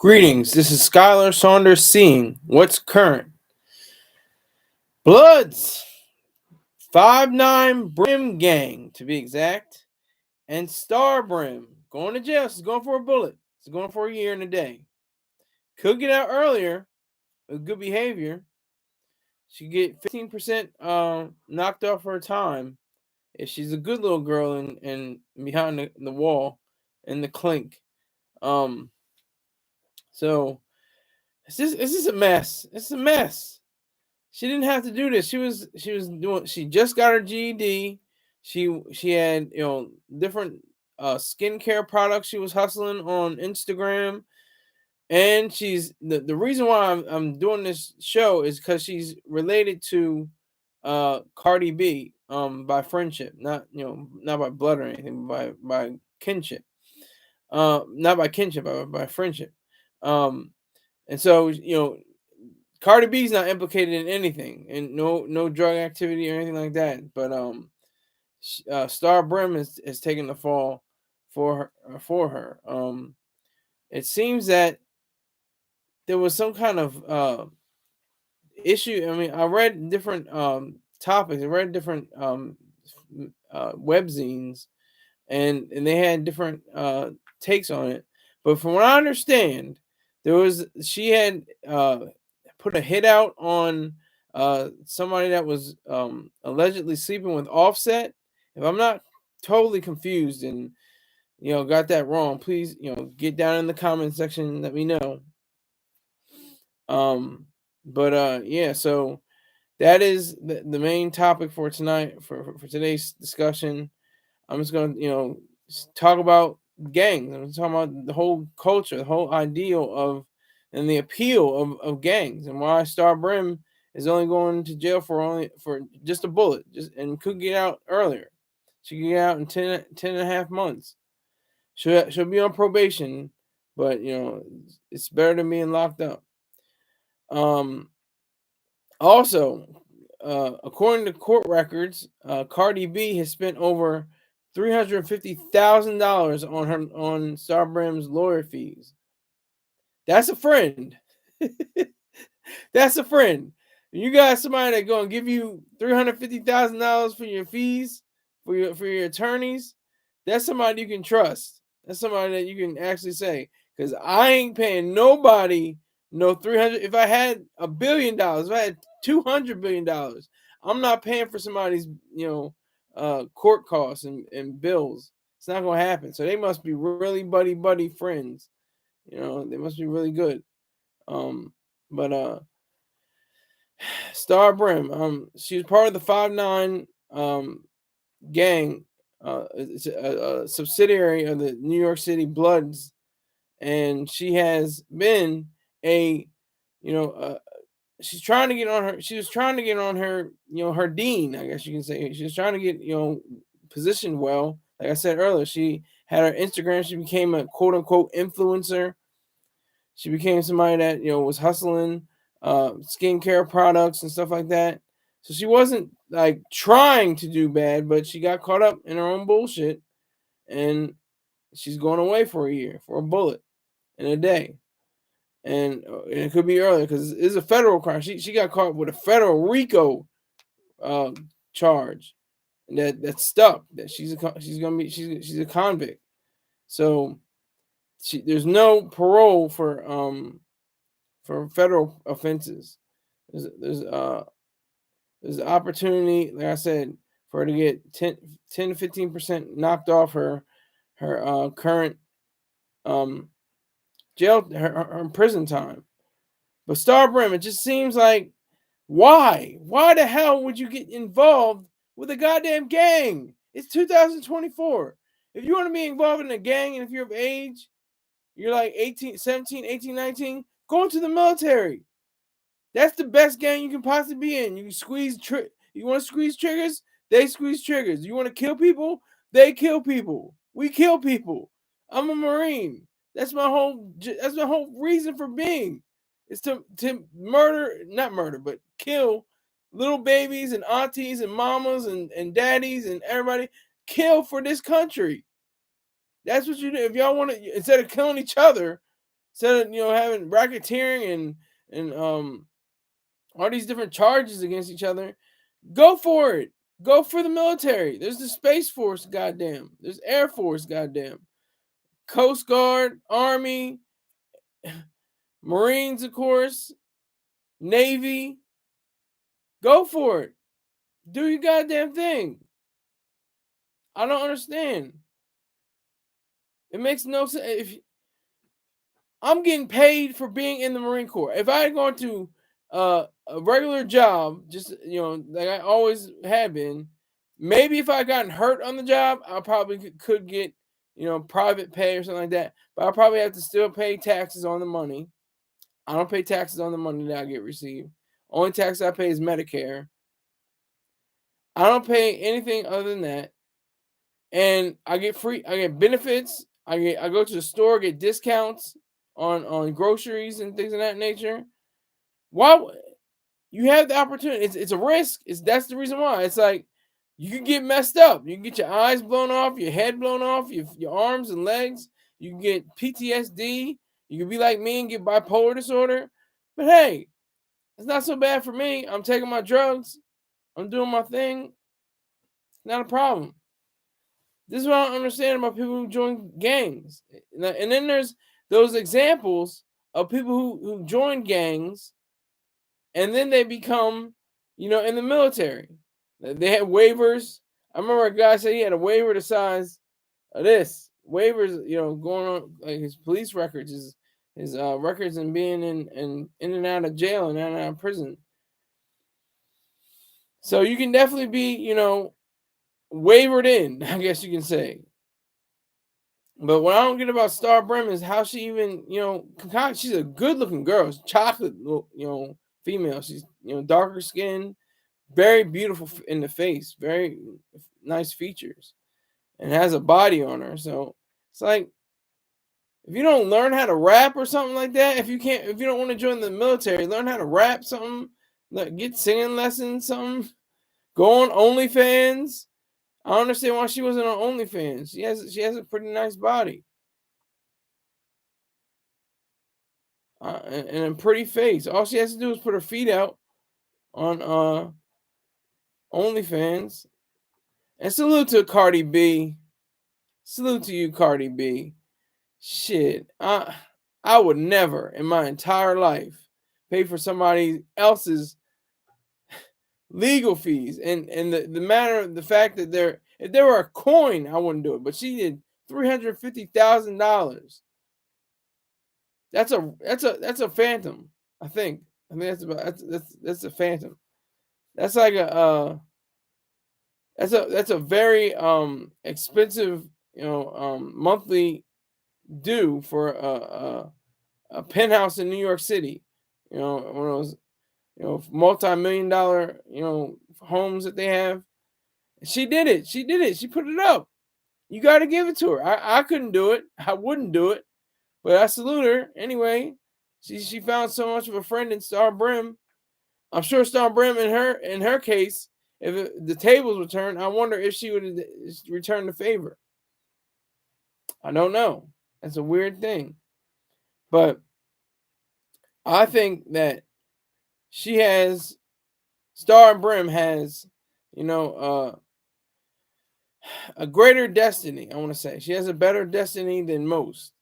Greetings, this is Skylar Saunders seeing what's current. Bloods, 5'9" Brim gang to be exact, and Star Brim going to jail. She's going for a bullet. She's going for a year and a day. Could get out earlier with good behavior. She could get 15% knocked off her time if she's a good little girl and behind the wall in the clink. So it's just a mess. It's a mess. She didn't have to do this. She just got her GED. She had different skincare products she was hustling on Instagram. And she's the reason why I'm doing this show is because she's related to Cardi B by friendship, not by blood or anything, by kinship. Not by kinship, by friendship. And so Cardi B's not implicated in anything, and no drug activity or anything like that. But Star Brim is taking the fall for her. It seems that there was some kind of issue. I mean, I read different topics. I read different webzines, and they had different takes on it. But from what I understand, she had put a hit out on somebody that was allegedly sleeping with Offset. If I'm not totally confused and got that wrong, please get down in the comment section and let me know. But yeah, so that is the main topic for tonight for today's discussion. I'm just gonna talk about gangs. I'm talking about the whole culture, the whole ideal of and the appeal of gangs, and why Star Brim is only going to jail for just a bullet, and could get out earlier. She could get out in 10 and a half months. She'll be on probation, but it's better than being locked up. Also, according to court records, Cardi B has spent over $350,000 on Star Brim's lawyer fees. That's a friend. That's a friend. You got somebody that's gonna give you $350,000 for your fees for your attorneys. That's somebody you can trust. That's somebody that you can actually say, because I ain't paying nobody no 300. If I had $1 billion, if I had $200 billion, I'm not paying for somebody's court costs and bills. It's not gonna happen. So they must be really buddy friends. They must be really good. But Star Brim, she was part of the 5'9" gang. It's a subsidiary of the New York City Bloods, and she has been she's trying to get on her. She was trying to get on her, her dean, I guess you can say. She was trying to get, positioned well. Like I said earlier, she had her Instagram. She became a quote unquote influencer. She became somebody that was hustling skincare products and stuff like that. So she wasn't like trying to do bad, but she got caught up in her own bullshit, and she's going away for a year for a bullet in a day. And it could be earlier because it's a federal crime. She got caught with a federal RICO charge that stuck. That she's a convict. So there's no parole for federal offenses. There's an opportunity, like I said, for her to get 10 to 15% knocked off her current jail, her prison time. But Star Brim, it just seems like, why the hell would you get involved with a goddamn gang? It's 2024. If you want to be involved in a gang, and if you're of age, you're like 18, 17, 18, 19, go into the military. That's the best gang you can possibly be in. You can you want to squeeze triggers? They squeeze triggers. You want to kill people? They kill people. We kill people. I'm a Marine. That's my whole reason for being. Is to not murder, but kill little babies and aunties and mamas and daddies and everybody. Kill for this country. That's what you do. If y'all want to, instead of killing each other, Instead of having racketeering and all these different charges against each other, go for it. Go for the military. There's the Space Force, goddamn. There's Air Force, goddamn. Coast Guard, Army, Marines, of course, Navy. Go for it. Do your goddamn thing. I don't understand. It makes no sense. If I'm getting paid for being in the Marine Corps, if I had gone to a regular job, just like I always have been, maybe if I had gotten hurt on the job, I probably could get private pay or something like that. But I probably have to still pay taxes on the money. I don't pay taxes on the money that I get received. Only tax I pay is Medicare. I don't pay anything other than that, and I get benefits. I go to the store, get discounts on groceries and things of that nature. Why you have the opportunity? It's a risk. That's the reason why. It's like you can get messed up. You can get your eyes blown off, your head blown off, your arms and legs. You can get PTSD. You can be like me and get bipolar disorder. But hey, it's not so bad for me. I'm taking my drugs. I'm doing my thing. Not a problem. This is what I don't understand about people who join gangs. And then there's those examples of people who join gangs and then they become, in the military. They had waivers. I remember a guy said he had a waiver the size of this. Waivers, going on like his police records, his records and being in and out of jail and out of prison. So you can definitely be, wavered in, I guess you can say. But what I don't get about Star Brim is how she even, she's a good looking girl. She's chocolate, female. She's, darker skin, very beautiful in the face, very nice features, and has a body on her. So it's like, if you don't learn how to rap or something like that, if you don't want to join the military, learn how to rap something, get singing lessons, something, go on OnlyFans. I don't understand why she wasn't on OnlyFans. She has a pretty nice body. And a pretty face. All she has to do is put her feet out on OnlyFans. And salute to Cardi B. Salute to you, Cardi B. Shit. I would never in my entire life pay for somebody else's legal fees. And the matter of the fact that if there were a coin, I wouldn't do it. But she did $350,000. That's a phantom. I think that's a phantom. That's like that's a very expensive monthly due for a penthouse in New York City. One of those multi-million-dollar homes that they have. She did it. She put it up. You got to give it to her. I couldn't do it. I wouldn't do it. But I salute her anyway. She found so much of a friend in Star Brim. I'm sure Star Brim in her case, if the tables were turned, I wonder if she would return the favor. I don't know. That's a weird thing. But I think that Star Brim has, a greater destiny, I want to say. She has a better destiny than most.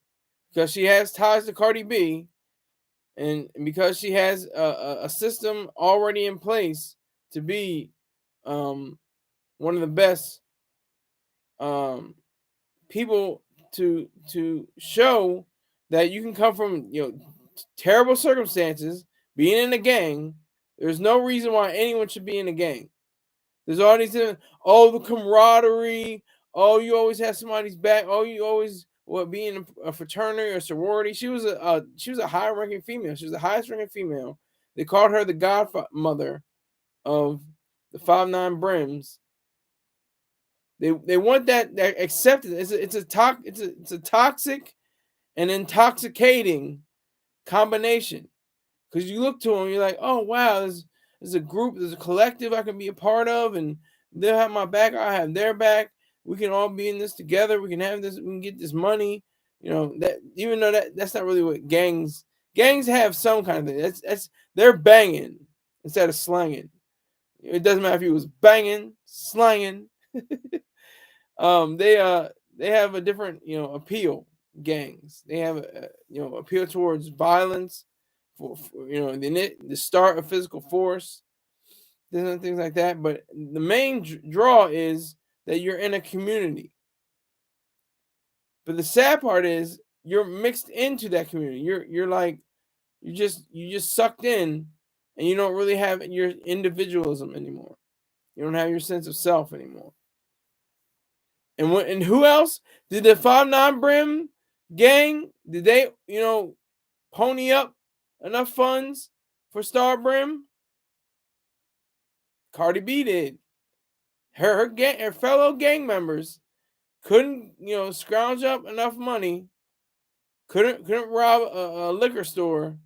Because she has ties to Cardi B, and because she has a system already in place to be one of the best people to show that you can come from terrible circumstances, being in a gang. There's no reason why anyone should be in a gang. There's all these the camaraderie. Oh, you always have somebody's back. Oh, you always being a fraternity or sorority. She was a high-ranking female. She was the highest-ranking female. They called her the godmother of the 5'9" Brims. They want that acceptance. It's a toxic and intoxicating combination. Because you look to them, you're like, oh wow, there's a group, there's a collective I can be a part of, and they'll have my back, I have their back. We can all be in this together. We can have this. We can get this money. That even though that's not really what gangs have some kind of thing. That's they're banging instead of slanging. It doesn't matter if he was banging, slanging. They have a different appeal. Gangs they have appeal towards violence for the start of physical force, different things like that. But the main draw is that you're in a community. But the sad part is you're mixed into that community. You're like you just sucked in, and you don't really have your individualism anymore. You don't have your sense of self anymore. And who else did the 5'9" Brim gang? Did they pony up enough funds for Star Brim? Cardi B did. Her fellow gang members couldn't scrounge up enough money. Couldn't rob a liquor store.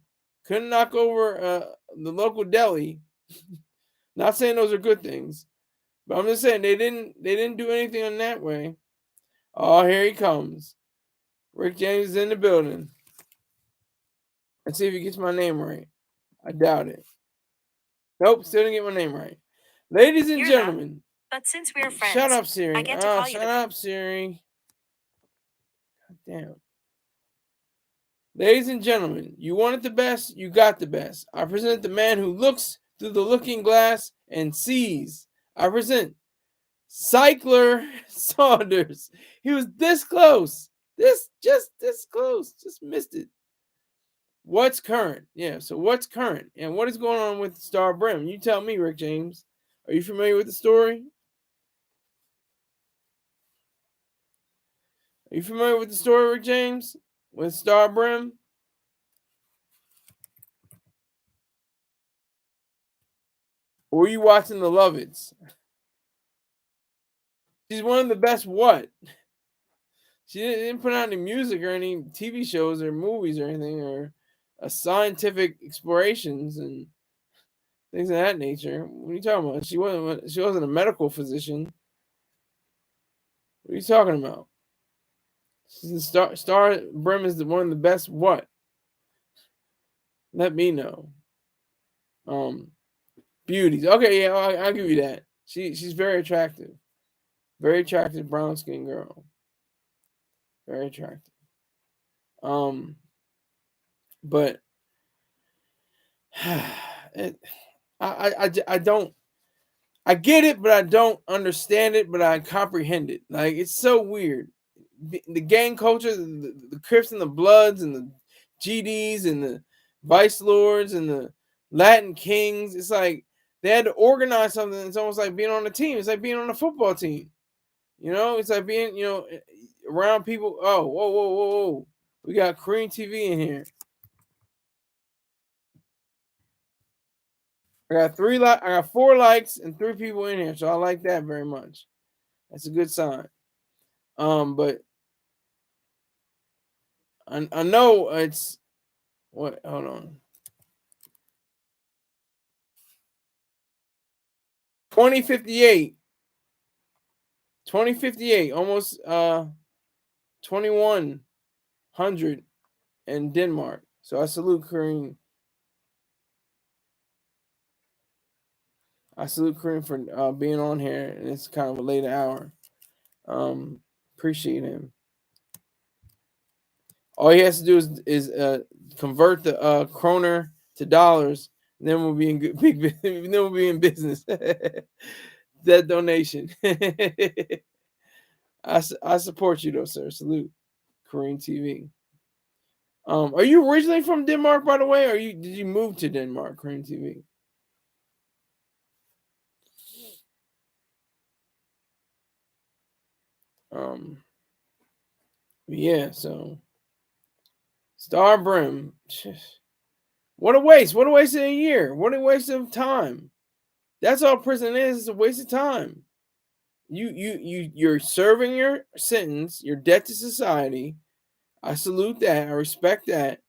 Couldn't knock over the local deli. Not saying those are good things, but I'm just saying they didn't do anything in that way. Oh, here he comes. Rick James is in the building. Let's see if he gets my name right. I doubt it. Nope, still didn't get my name right. Ladies and gentlemen. But since we're friends, shut up, Siri. I get to call you. Shut up, Siri. God damn. Ladies and gentlemen, you wanted the best, you got the best. I present the man who looks through the looking glass and sees. I present Cycler Saunders. He was this close. Just this close. Just missed it. What's current? Yeah, so what's current? And what is going on with Star Brim? You tell me, Rick James. Are you familiar with the story? Are you familiar with the story, Rick James? With Star Brim? Or were you watching the Lovitz? She's one of the best what? She didn't put out any music or any TV shows or movies or anything or scientific explorations and things of that nature. What are you talking about? She wasn't a medical physician. What are you talking about? She's Star Brim is one of the best what? Let me know. Beauties. Okay, yeah, I'll give you that. She's very attractive. Very attractive brown skinned girl. Very attractive. But I don't. I get it, but I don't understand it, but I comprehend it. Like it's so weird. The gang culture, the Crips and the Bloods and the GDs and the Vice Lords and the Latin Kings. It's like they had to organize something. It's almost like being on a team. It's like being on a football team. It's like being, around people. Oh, whoa. We got Korean TV in here. I got 4 likes and 3 people in here, so I like that very much. That's a good sign. But I know it's what? Hold on. 2058. 2058. Almost 2100 in Denmark. So I salute Korean. I salute Korean for being on here, and it's kind of a late hour. Appreciate him. All he has to do is convert the kroner to dollars, and then we'll be in big. Then we'll be in business. That donation. I support you though, sir. Salute, Korean TV. Are you originally from Denmark, by the way, or did you move to Denmark, Korean TV? Yeah, so Star Brim. What a waste. What a waste of a year. What a waste of time. That's all prison is. It's a waste of time. You're serving your sentence, your debt to society. I salute that. I respect that.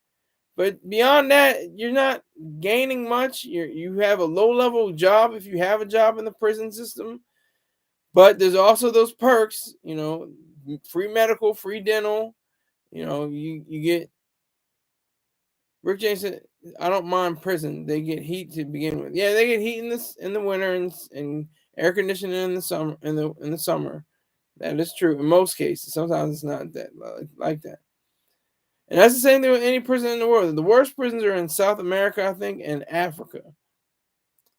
But beyond that, you're not gaining much. You have a low-level job if you have a job in the prison system. But there's also those perks, free medical, free dental, you get Rick James said, "I don't mind prison. They get heat to begin with. Yeah, they get heat in the winter and air conditioning in the summer in the summer. That is true in most cases. Sometimes it's not that like that. And that's the same thing with any prison in the world. The worst prisons are in South America, I think, and Africa. I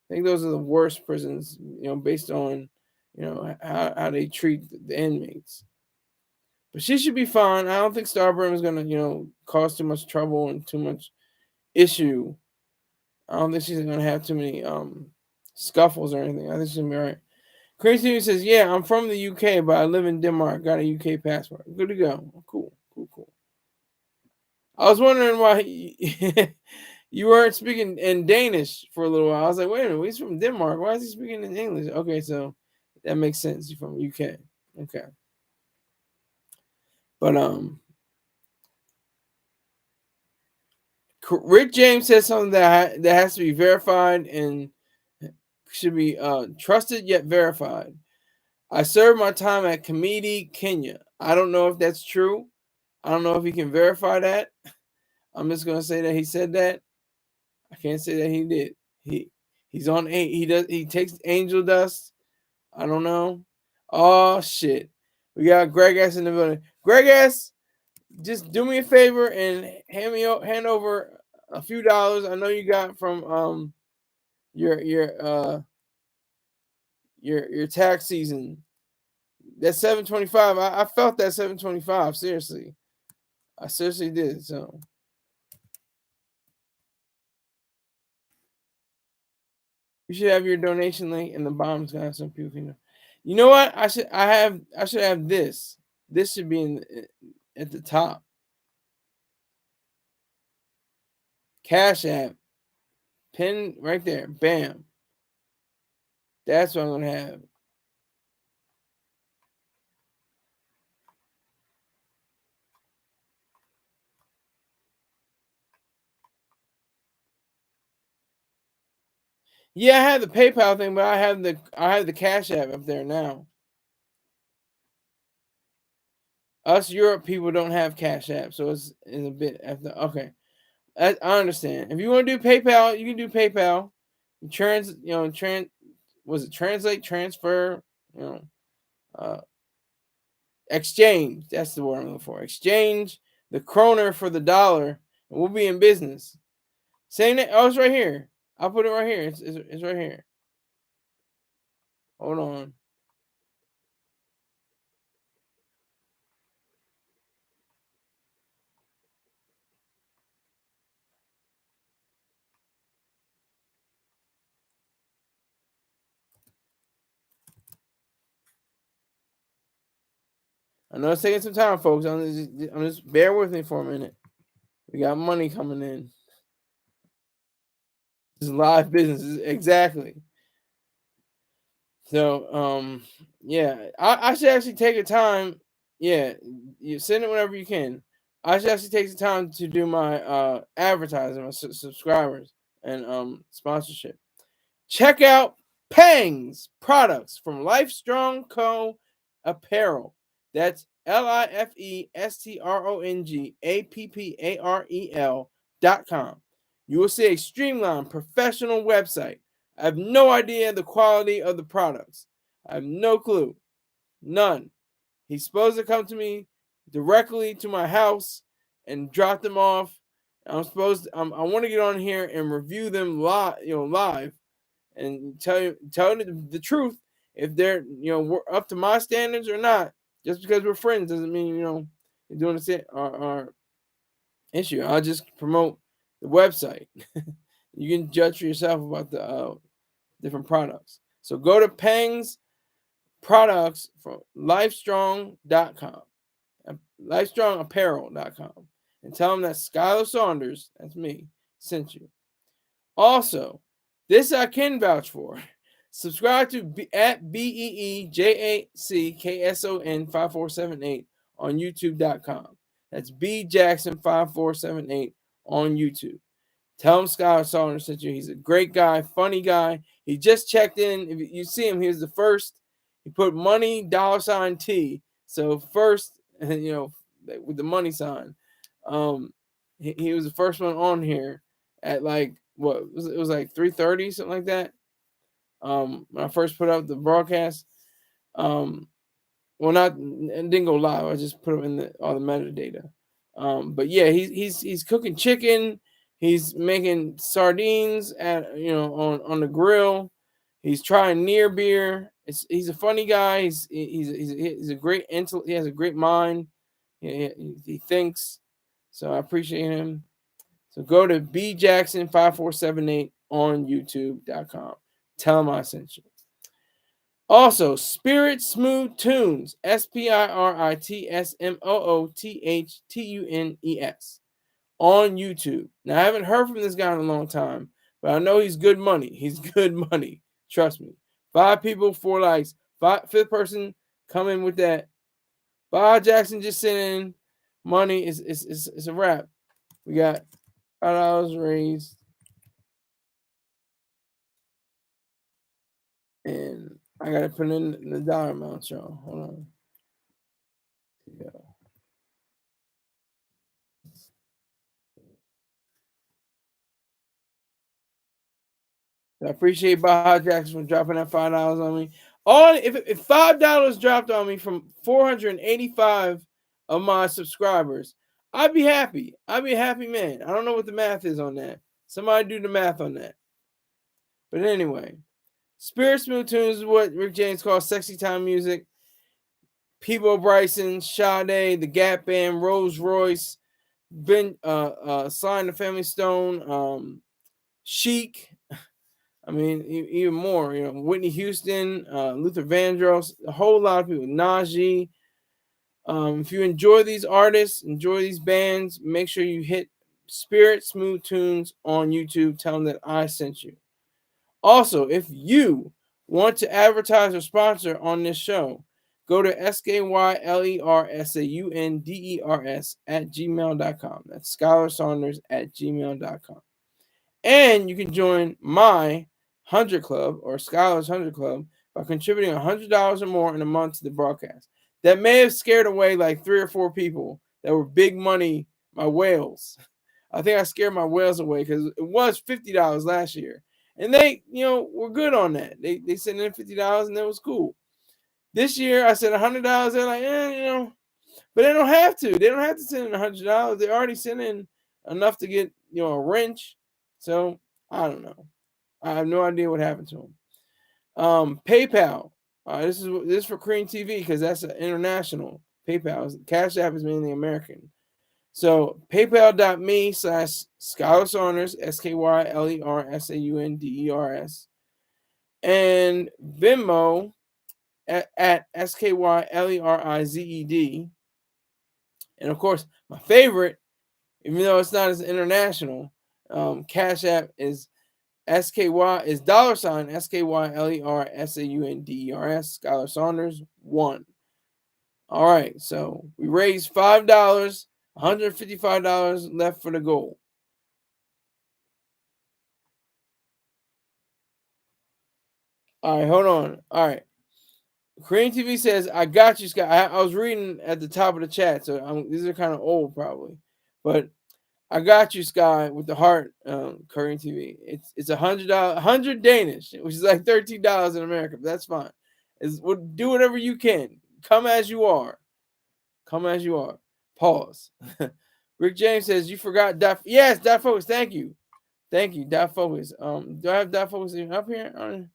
think those are the worst prisons, based on, how they treat the inmates. But she should be fine. I don't think Brim is gonna, cause too much trouble and too much issue. I don't think she's gonna have too many scuffles or anything. I think she's gonna be all right. Crazy says, "Yeah, I'm from the UK, but I live in Denmark. Got a UK passport. Good to go. Cool. I was wondering why you weren't speaking in Danish for a little while. I was like, wait a minute, he's from Denmark. Why is he speaking in English? Okay, so that makes sense. You're from UK. Okay. But Rick James said something that has to be verified and should be trusted yet verified. I served my time at Kamiti, Kenya. I don't know if that's true. I don't know if he can verify that. I'm just gonna say that he said that. I can't say that he did. He's on he takes angel dust. I don't know. Oh shit. We got Greg S in the building. Greg S, just do me a favor and hand over a few dollars. I know you got from your tax season. That 725. I felt that 725. Seriously. I seriously did. So you should have your donation link in the bottom. So some people can. You know what? I should have this. This should be at the top. Cash App. Pin right there. Bam. That's what I'm gonna have. Yeah, I had the PayPal thing, but I have the Cash App up there now. Us Europe people don't have Cash App, so it's a bit after. Okay, I understand. If you want to do PayPal, you can do PayPal. Was it translate, transfer, exchange. That's the word I'm looking for. Exchange the kroner for the dollar, and we'll be in business. Saying that, oh, it's right here. I'll put it right here. It's right here. Hold on. I know it's taking some time, folks. I'm just bear with me for a minute. We got money coming in. This is live business, exactly. So, yeah, I should actually take a time. Yeah, you send it whenever you can. I should actually take the time to do my advertising, my subscribers, and sponsorship. Check out Pangs products from Lifestrong Co. Apparel. That's LIFESTRONGAPPAREL.com. You will see a streamlined professional website. I have no idea the quality of the products. I have no clue. None. He's supposed to come to me directly to my house and drop them off. I want to get on here and review them live and tell you the truth if they're we're up to my standards or not. Just because we're friends doesn't mean you're doing our issue. I'll just promote the website. You can judge for yourself about the different products. So go to Pangs products from Lifestrong.com, LifestrongApparel.com, and tell them that Skylar Saunders, that's me, sent you. Also, this I can vouch for. Subscribe to at BEEJACKSON 5478 on YouTube.com. That's B Jackson 5478 on YouTube. Tell him Skylar Saunders sent you. He's a great guy, funny guy. He just checked in. If you see him, he was the first. He put money $T. So first, with the money sign. He was the first one on here at like what it was like 3:30, something like that. When I first put up the broadcast. Well, not and didn't go live. I just put him in all the metadata. But yeah, he's cooking chicken. He's making sardines at on the grill. He's trying near beer. He's a funny guy. He's a great intellect. He has a great mind. He thinks. So I appreciate him. So go to bjackson5478 on youtube.com. Tell him I sent you. Also, Spirit Smooth Tunes, SPIRITSMOOTHTUNES on YouTube. Now, I haven't heard from this guy in a long time, but I know he's good money. He's good money. Trust me. 5 people, 4 likes. Fifth person, come in with that. Bob Jackson just sent in money. It's a wrap. We got $5 raised. And I got to put in the dollar amount, y'all. Hold on. Yeah. I appreciate Baja Jackson for dropping that $5 on me. If $5 dropped on me from 485 of my subscribers, I'd be happy. I'd be a happy man. I don't know what the math is on that. Somebody do the math on that. But anyway, Spirit Smooth Tunes is what Rick James calls sexy time music. Peebo Bryson, Sade, the Gap Band, Rolls Royce, Sly and the Family Stone, Chic. I mean, even more, Whitney Houston, Luther Vandross, a whole lot of people, Najee. If you enjoy these artists, enjoy these bands, make sure you hit Spirit Smooth Tunes on YouTube. Tell them that I sent you. Also, if you want to advertise or sponsor on this show, go to SKYLERSAUNDERS at gmail.com. That's ScholarSaunders at gmail.com. And you can join my 100 Club or Scholars 100 Club by contributing $100 or more in a month to the broadcast. That may have scared away like 3 or 4 people that were big money, my whales. I think I scared my whales away because it was $50 last year. And they, were good on that. They sent in $50 and that was cool. This year I said $100. They're like, but they don't have to. They don't have to send in $100. They already sent in enough to get, a wrench. So I don't know. I have no idea what happened to them. PayPal. This is for Korean TV because that's an international. PayPal. Cash App is mainly American. So paypal.me/ScholarSaunders, SKYLERSAUNDERS, and Venmo at SKYLERIZED. And of course, my favorite, even though it's not as international, Cash App is SKY is $ SKYLERSAUNDERS, Scholar Saunders 1. All right, so we raised $5, $155 left for the goal. All right, hold on. All right. Korean TV says, I got you, Scott. I was reading at the top of the chat, so these are kind of old probably. But I got you, Sky, with the heart, Korean TV. It's $100, 100 Danish, which is like $13 in America, but that's fine. Do whatever you can. Come as you are. Come as you are. Pause. Rick James says, you forgot Dot. Yes, Dot Focus. Thank you. Thank you, Dot Focus. Do I have Dot Focus up here?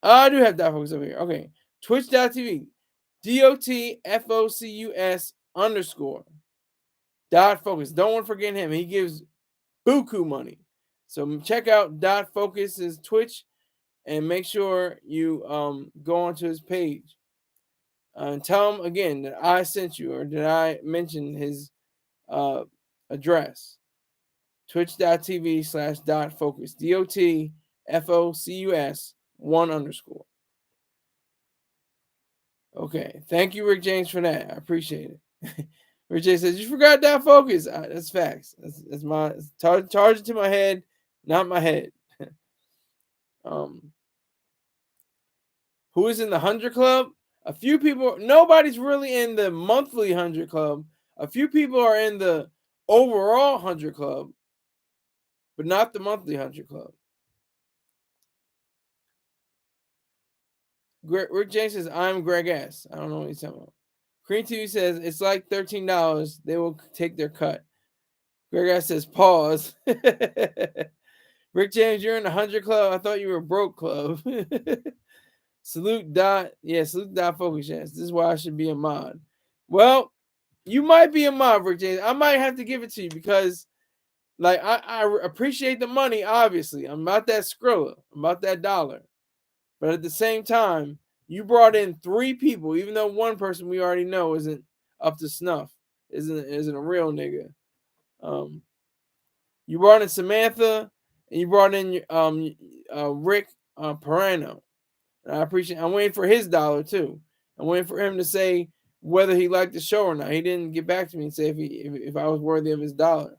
I do have Dot Focus up here. Okay. Twitch.tv. DOTFOCUS_ Dot Focus. Don't want to forget him. He gives buku money. So check out Dot Focus's Twitch and make sure you go onto his page. And tell him again that I sent you or did I mention his address. Twitch.tv/Dot Focus. DOTFOCUS 1_. Okay. Thank you, Rick James, for that. I appreciate it. Rick James says, you forgot Dot Focus. That's facts. That's my charge it to my head, not my head. Who is in the 100 Club? A few people, nobody's really in the monthly 100 club. A few people are in the overall 100 club, but not the monthly 100 club. Rick James says, I'm Greg S. I don't know what he's talking about. Cream TV says, it's like $13. They will take their cut. Greg S says, pause. Rick James, you're in the 100 club. I thought you were broke club. Salute dot. Yeah, salute dot focus chance. This is why I should be a mod. Well, you might be a mod, Rick James. I might have to give it to you because, like, I appreciate the money, obviously. I'm about that Skrilla. I'm about that dollar. But at the same time, you brought in 3 people, even though one person we already know isn't up to snuff, isn't a real nigga. You brought in Samantha, and you brought in Rick Perano. And I appreciate. I'm waiting for his dollar too. I'm waiting for him to say whether he liked the show or not. He didn't get back to me and say if I was worthy of his dollar.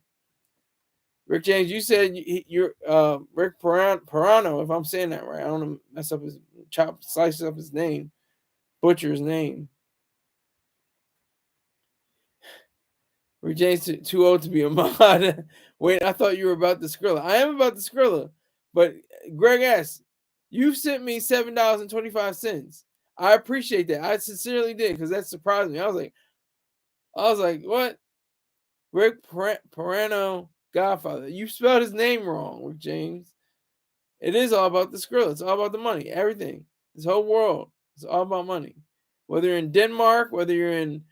Rick James, you said you're Rick Perano, if I'm saying that right. I don't want to mess up his slices up his name, butcher his name. Rick James too old to be a mod. Wait, I thought you were about the Skrilla. I am about the Skrilla, but Greg S., you sent me $7.25. I appreciate that. I sincerely did because that surprised me. I was like, what? Rick Perano Godfather. You spelled his name wrong, Rick James. It is all about the Skrilla. It's all about the money. Everything. This whole world. It's all about money. Whether you're in Denmark, whether you're in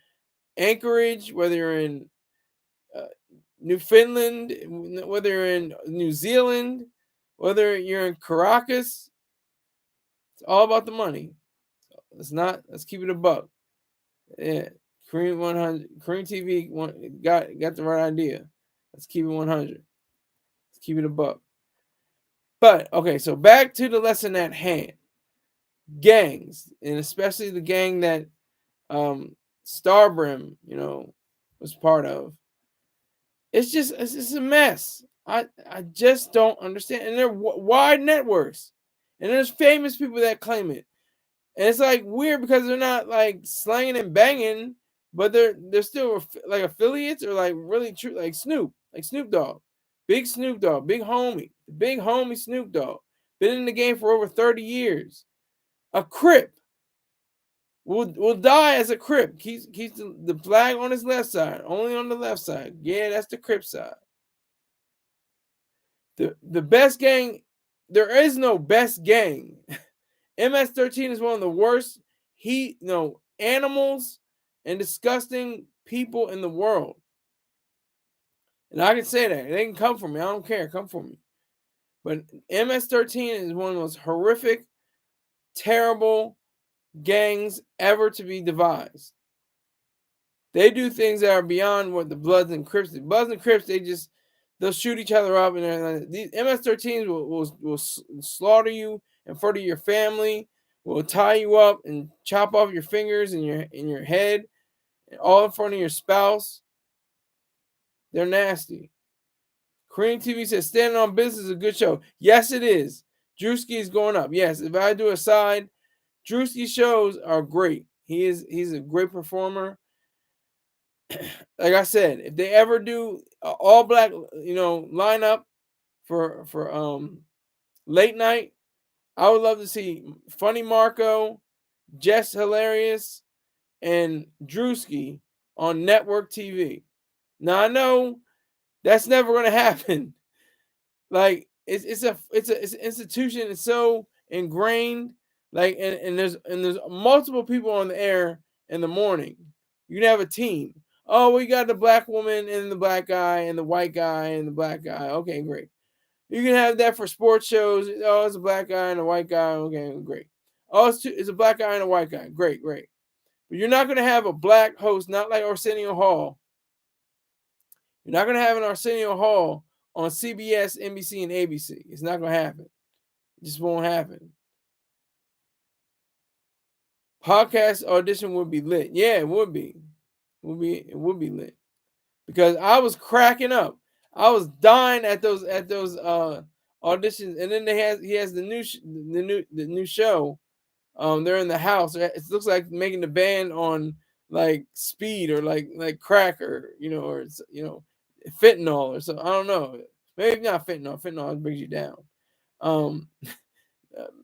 Anchorage, whether you're in Newfoundland, whether you're in New Zealand, whether you're in Caracas, it's all about the money. Let's keep it a buck. Yeah. Cream 100, Cream TV got the right idea. Let's keep it 100. Let's keep it a buck. But okay, so back to the lesson at hand. Gangs, and especially the gang that Brim, was part of. It's just a mess. I just don't understand. And they're wide networks, and there's famous people that claim it. And it's like weird because they're not like slanging and banging, but they're still like affiliates or like really true, like Snoop Dogg, big homie, the big homie Snoop Dogg, been in the game for over 30 years. A Crip will die as a Crip. Keeps the flag on his left side, only on the left side. Yeah, that's the Crip side. The best gang, there is no best gang. MS-13 is one of the worst animals and disgusting people in the world. And I can say that. They can come for me. I don't care. Come for me. But MS-13 is one of the most horrific, terrible gangs ever to be devised. They do things that are beyond what the Bloods and Crips do. Bloods and Crips, they'll shoot each other up, and these MS-13s will slaughter you in front of your family, will tie you up and chop off your fingers and your head, all in front of your spouse. They're nasty. Korean TV says Standing on Business is a good show. Yes, it is. Drewski is going up. Yes, if I do a side, Drewski's shows are great. He's a great performer. Like I said, if they ever do all black, lineup for late night, I would love to see Funny Marco, Jess Hilarious, and Drewski on network TV. Now I know that's never going to happen. Like it's an institution. It's so ingrained. Like and there's multiple people on the air in the morning. You can have a team. Oh, we got the black woman and the black guy and the white guy and the black guy. Okay, great. You can have that for sports shows. Oh, it's a black guy and a white guy. Okay, great. Oh, it's a black guy and a white guy. Great, great. But you're not going to have a black host, not like Arsenio Hall. You're not going to have an Arsenio Hall on CBS, NBC, and ABC. It's not going to happen. It just won't happen. Podcast audition would be lit. Yeah, it would be. It would be lit. Because I was cracking up. I was dying at those auditions, and then he has the new show, they're in the house. It looks like making the band on like speed or like crack or or fentanyl or something. I don't know. Maybe not fentanyl. Fentanyl brings you down. Um,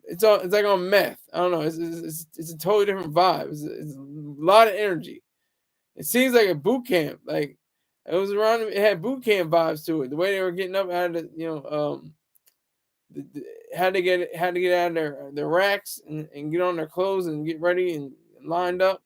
it's like on meth. I don't know. It's a totally different vibe. It's a lot of energy. It seems like a boot camp. Like it was around. It had boot camp vibes to it. The way they were getting up out of the had to get out of their racks and get on their clothes and get ready and lined up.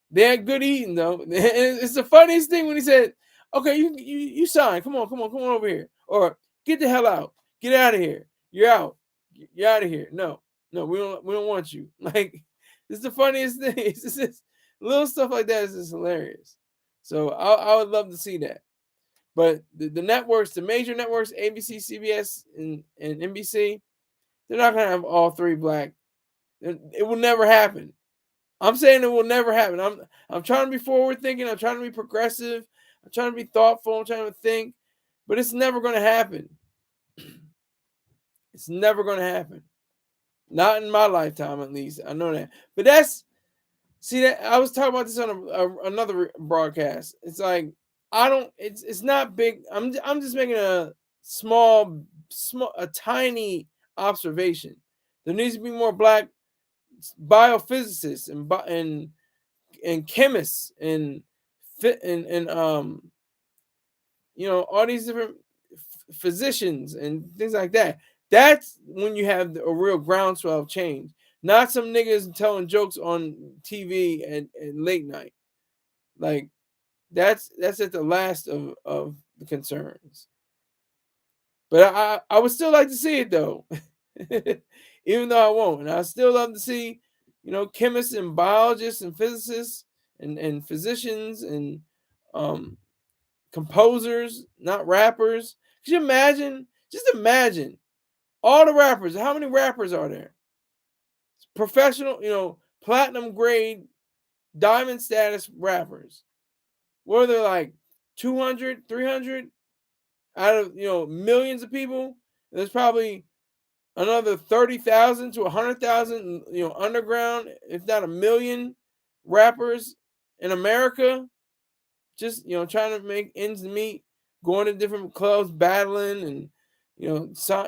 They had good eating though. It's the funniest thing when he said, "Okay, you sign. Come on over here," or "Get the hell out. Get out of here. You're out. You're out of here." No, we don't want you. Like it's the funniest thing. It's just little stuff like that is just hilarious. So I would love to see that. But the networks, the major networks, ABC, CBS, and NBC, they're not gonna have all three black. It will never happen. I'm saying it will never happen. I'm trying to be forward thinking. I'm trying to be progressive. I'm trying to be thoughtful. I'm trying to think, but it's never going to happen. It's never going to happen. Not in my lifetime, at least. I know that. But that I was talking about this on another broadcast. It's like I don't. It's not big. I'm just making a a tiny observation. There needs to be more black biophysicists and chemists and fit and all these different physicians and things like that. That's when you have a real groundswell of change, not some niggas telling jokes on TV and late night. Like that's at the last of the concerns. But I would still like to see it though, even though I won't. And I still love to see, chemists and biologists and physicists and physicians and um, composers, not rappers. Could you imagine? Just imagine all the rappers. How many rappers are there? Professional, platinum grade, diamond status rappers. What are there like 200, 300 out of, millions of people? There's probably another 30,000 to 100,000, underground, if not a million rappers in America, just, trying to make ends meet, going to different clubs, battling and,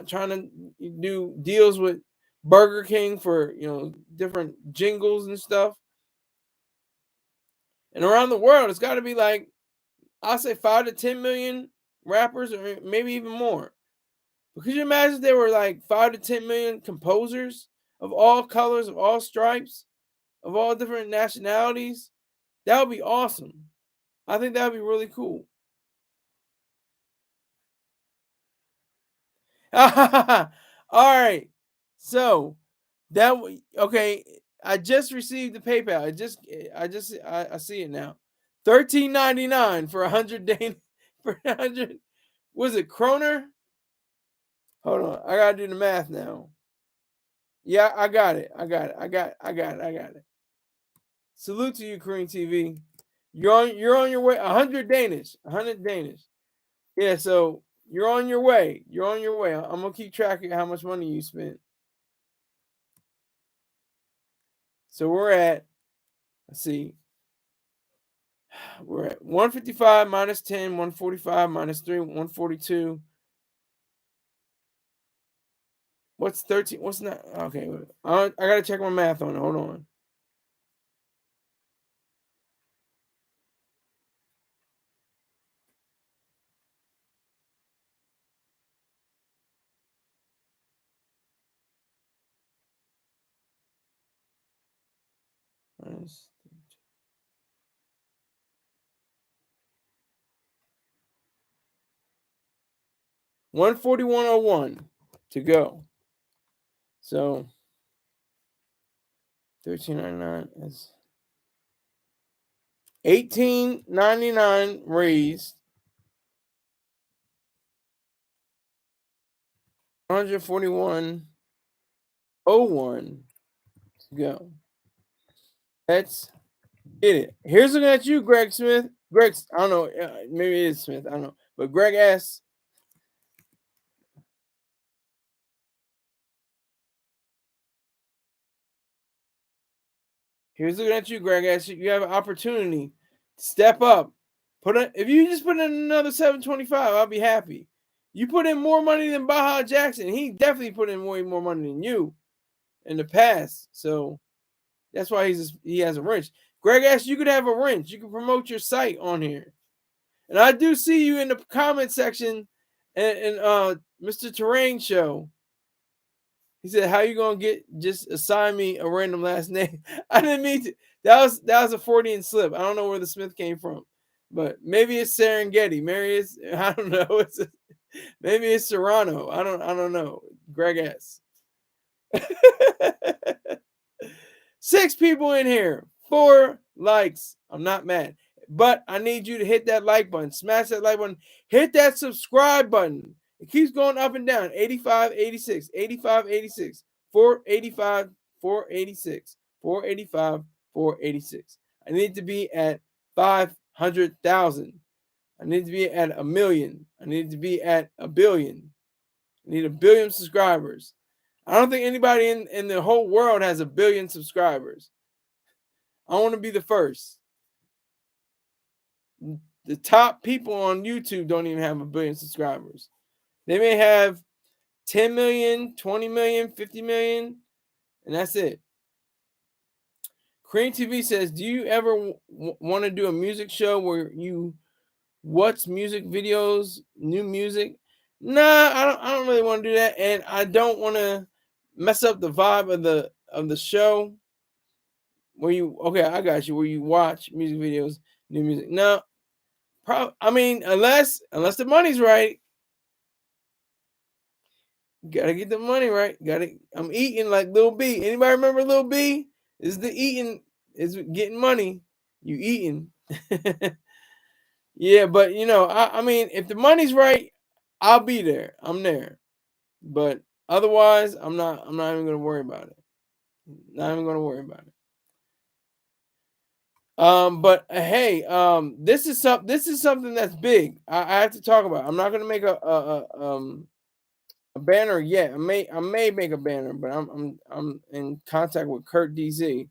trying to do deals with Burger King for, different jingles and stuff. And around the world, it's got to be like, I'll say 5 to 10 million rappers or maybe even more. But could you imagine if there were like 5 to 10 million composers of all colors, of all stripes, of all different nationalities? That would be awesome. I think that would be really cool. All right. So okay. I just received the PayPal. I see it now. $13.99 for 100 day for 100. Was it kroner? Hold on. I gotta do the math now. Yeah, I got it. I got it. Salute to you, Korean TV. You're on your way. 100 Danish. 100 Danish. Yeah, so you're on your way. You're on your way. I'm gonna keep track of how much money you spent. So we're at, let's see, we're at 155 minus 10, 145 minus 3, 142. What's 13? What's not? Okay, I gotta check my math on it. Hold on. Minus 141.01 to go. So 13.99 is 18.99 raised. 141.01 to go. Let's get it. Here's looking at you, Greg Smith. I don't know. Maybe it is Smith. I don't know. But Greg asks, He was looking at you, Greg. As you have an opportunity, step up. If you just put in another 725, I'll be happy. You put in more money than Baja Jackson. He definitely put in way more money than you in the past. So that's why he has a wrench. Greg asked you could have a wrench. You can promote your site on here. And I do see you in the comment section and Mr. Terrain Show. He said, "How you gonna just assign me a random last name?" I didn't mean to. That was a Freudian slip. I don't know where the Smith came from, but maybe it's Serengeti. Maybe it's I don't know. Maybe it's Serrano. I don't know. Greg S. 6 people in here. 4 likes. I'm not mad. But I need you to hit that like button. Smash that like button. Hit that subscribe button. It keeps going up and down. 85, 86, 85, 86, 485, 486, 485, 486. I need to be at 500,000. I need to be at 1 million. I need to be at 1 billion. I need 1 billion subscribers. I don't think anybody in the whole world has 1 billion subscribers. I want to be the first. The top people on YouTube don't even have 1 billion subscribers. They may have 10 million, 20 million, 50 million, and that's it. Cream TV says, do you ever want to do a music show where you watch music videos, new music? Nah, I don't really want to do that, and I don't want to mess up the vibe of the show. Where I got you. Where you watch music videos, new music. No, I mean, unless the money's right. Gotta get the money right. I'm eating like Lil B. Anybody remember Lil B? Is the eating is getting money. You eating. Yeah, but I mean, if the money's right, I'll be there. I'm there. But otherwise, I'm not even gonna worry about it. Not even gonna worry about it. But hey, this is something that's big. I have to talk about. I'm not gonna make a banner yet. I may make a banner, but I'm in contact with Kurt DZ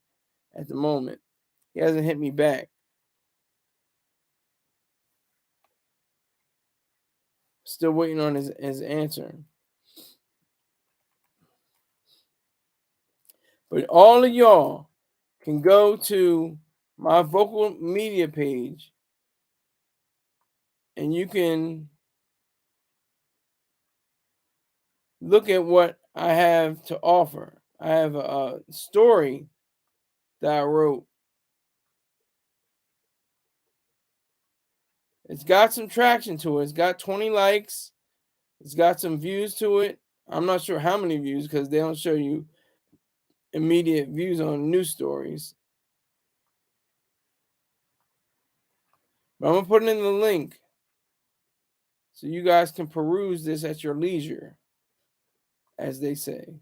at the moment. He hasn't hit me back. Still waiting on his answer. But all of y'all can go to my Vocal Media page and you can look at what I have to offer. I have a story that I wrote. It's got some traction to it. It's got 20 likes. It's got some views to it. I'm not sure how many views because they don't show you immediate views on news stories. But I'm going to put it in the link so you guys can peruse this at your leisure, as they say.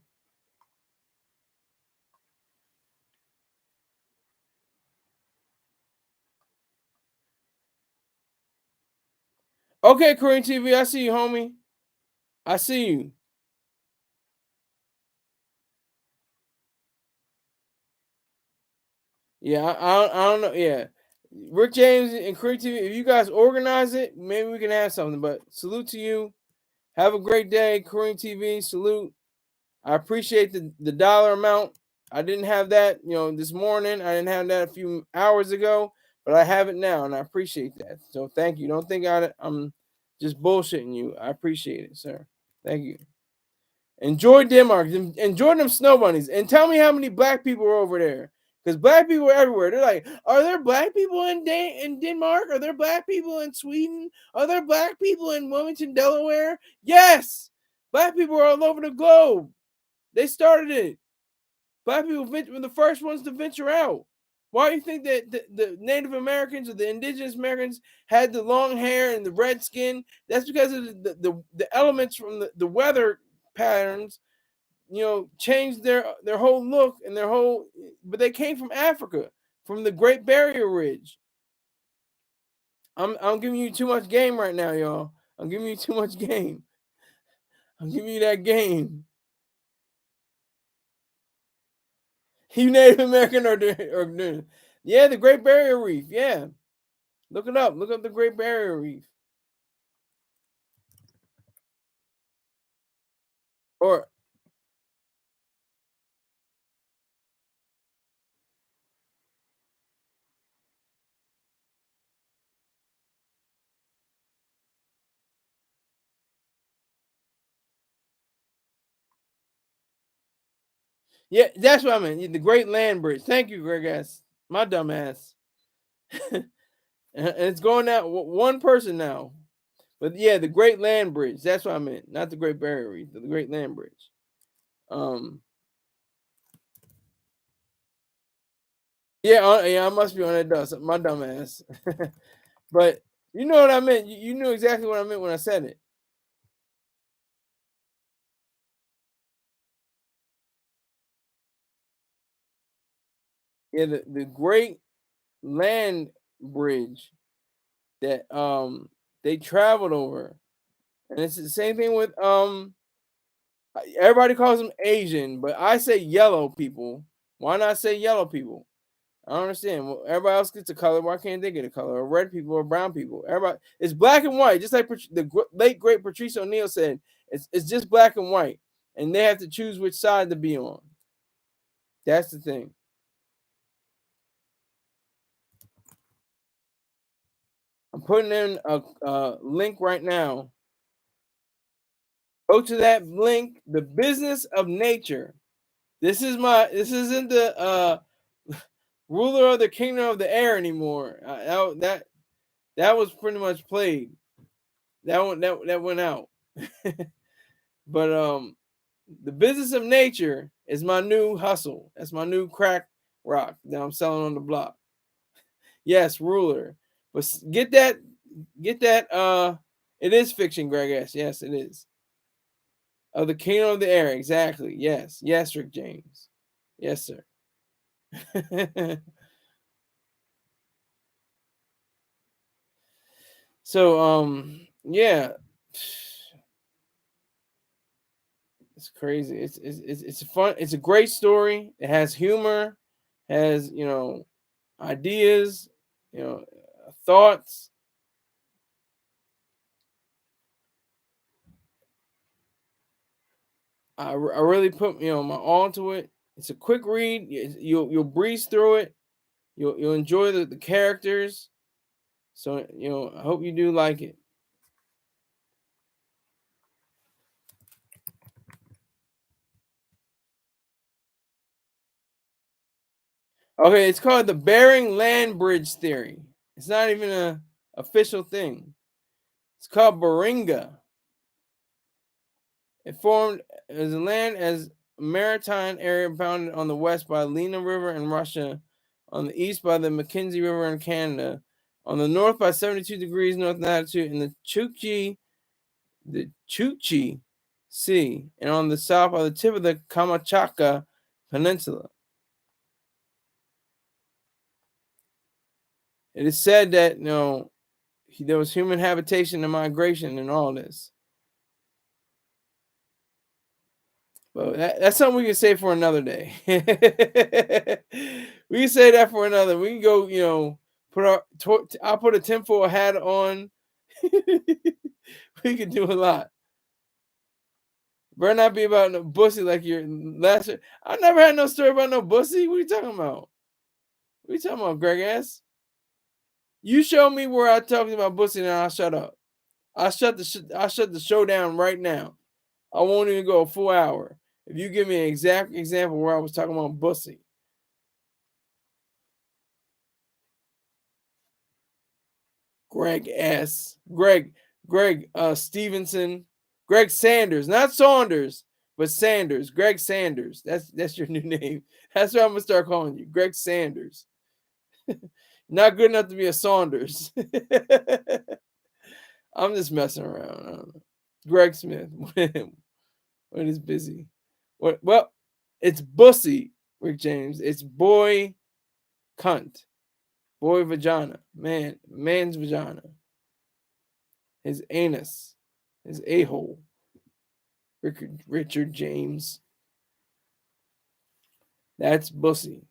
Okay, Korean TV, I see you, homie. I see you. Yeah, I don't know. Yeah, Rick James and Korean TV, if you guys organize it, maybe we can have something. But salute to you. Have a great day, Korean TV. Salute. I appreciate the dollar amount. I didn't have that, this morning. I didn't have that a few hours ago, but I have it now, and I appreciate that. So thank you. Don't think I'm just bullshitting you. I appreciate it, sir. Thank you. Enjoy Denmark. Enjoy them snow bunnies. And tell me how many black people are over there. Because black people are everywhere. They're like, are there black people in Denmark? Are there black people in Sweden? Are there black people in Wilmington, Delaware? Yes! Black people are all over the globe. They started it. Black people were the first ones to venture out. Why do you think that the Native Americans or the indigenous Americans had the long hair and the red skin? That's because of the elements from the weather patterns, changed their whole look and but they came from Africa, from the Great Barrier Ridge. I'm giving you too much game right now, y'all. I'm giving you too much game. I'm giving you that game. You Native American yeah, the Great Barrier Reef. Yeah, look it up. Look up the Great Barrier Reef. Or yeah, that's what I meant. The Great Land Bridge. Thank you, Greg ass. My dumb ass. And it's going out one person now. But yeah, the Great Land Bridge. That's what I meant. Not the Great Barrier Reef. The Great Land Bridge. Um. Yeah. Yeah. I must be on that dust. My dumb ass. But you know what I meant. You knew exactly what I meant when I said it. Yeah. The Great Land Bridge that they traveled over, and it's the same thing with everybody calls them Asian, but I say yellow people. Why not say yellow people? I don't understand. Well, everybody else gets a color. Why can't they get a color? Or red people or brown people? Everybody, it's black and white. Just like late great Patrice O'Neill said, it's just black and white, and they have to choose which side to be on. That's the thing. I'm putting in a link right now. Go to that link. The Business of Nature. This is my. This isn't the ruler of the kingdom of the air anymore. That was pretty much played. That one that went out. But the Business of Nature is my new hustle. That's my new crack rock that I'm selling on the block. Yes, ruler. But get that it is fiction, Greg S. Yes, it is. Of the kingdom of the air, exactly. Yes. Yes, Rick James. Yes, sir. So yeah. It's crazy. It's fun. It's a great story. It has humor, has ideas, thoughts. I really put my all into it. It's a quick read. You'll breeze through it. You'll enjoy the characters. So I hope you do like it. Okay, it's called the Bering Land Bridge Theory. It's not even a official thing. It's called Beringa. It formed as a land as a maritime area bounded on the west by Lena River in Russia, on the east by the Mackenzie River in Canada, on the north by 72 degrees north latitude in the Chukchi Sea, and on the south by the tip of the Kamchatka Peninsula. It is said that there was human habitation and migration and all this. Well, that's something we can say for another day. We can say that for another. We can go, I'll put a tinfoil hat on. We can do a lot. Better not be about no bussy like your last. I never had no story about no bussy. What are you talking about? What are you talking about, Greg ass? You show me where I talking about bussy, and I'll shut up. I'll shut the show down right now. I won't even go a full hour if you give me an exact example where I was talking about bussy. Greg S. Greg Stevenson. Greg Sanders. Not Saunders, but Sanders. Greg Sanders. That's your new name. That's what I'm gonna start calling you. Greg Sanders. Not good enough to be a Saunders. I'm just messing around. I don't know. Greg Smith. When is busy? What well, it's bussy, Rick James. It's boy cunt. Boy vagina. Man's vagina. His anus, his a hole. Richard James. That's bussy.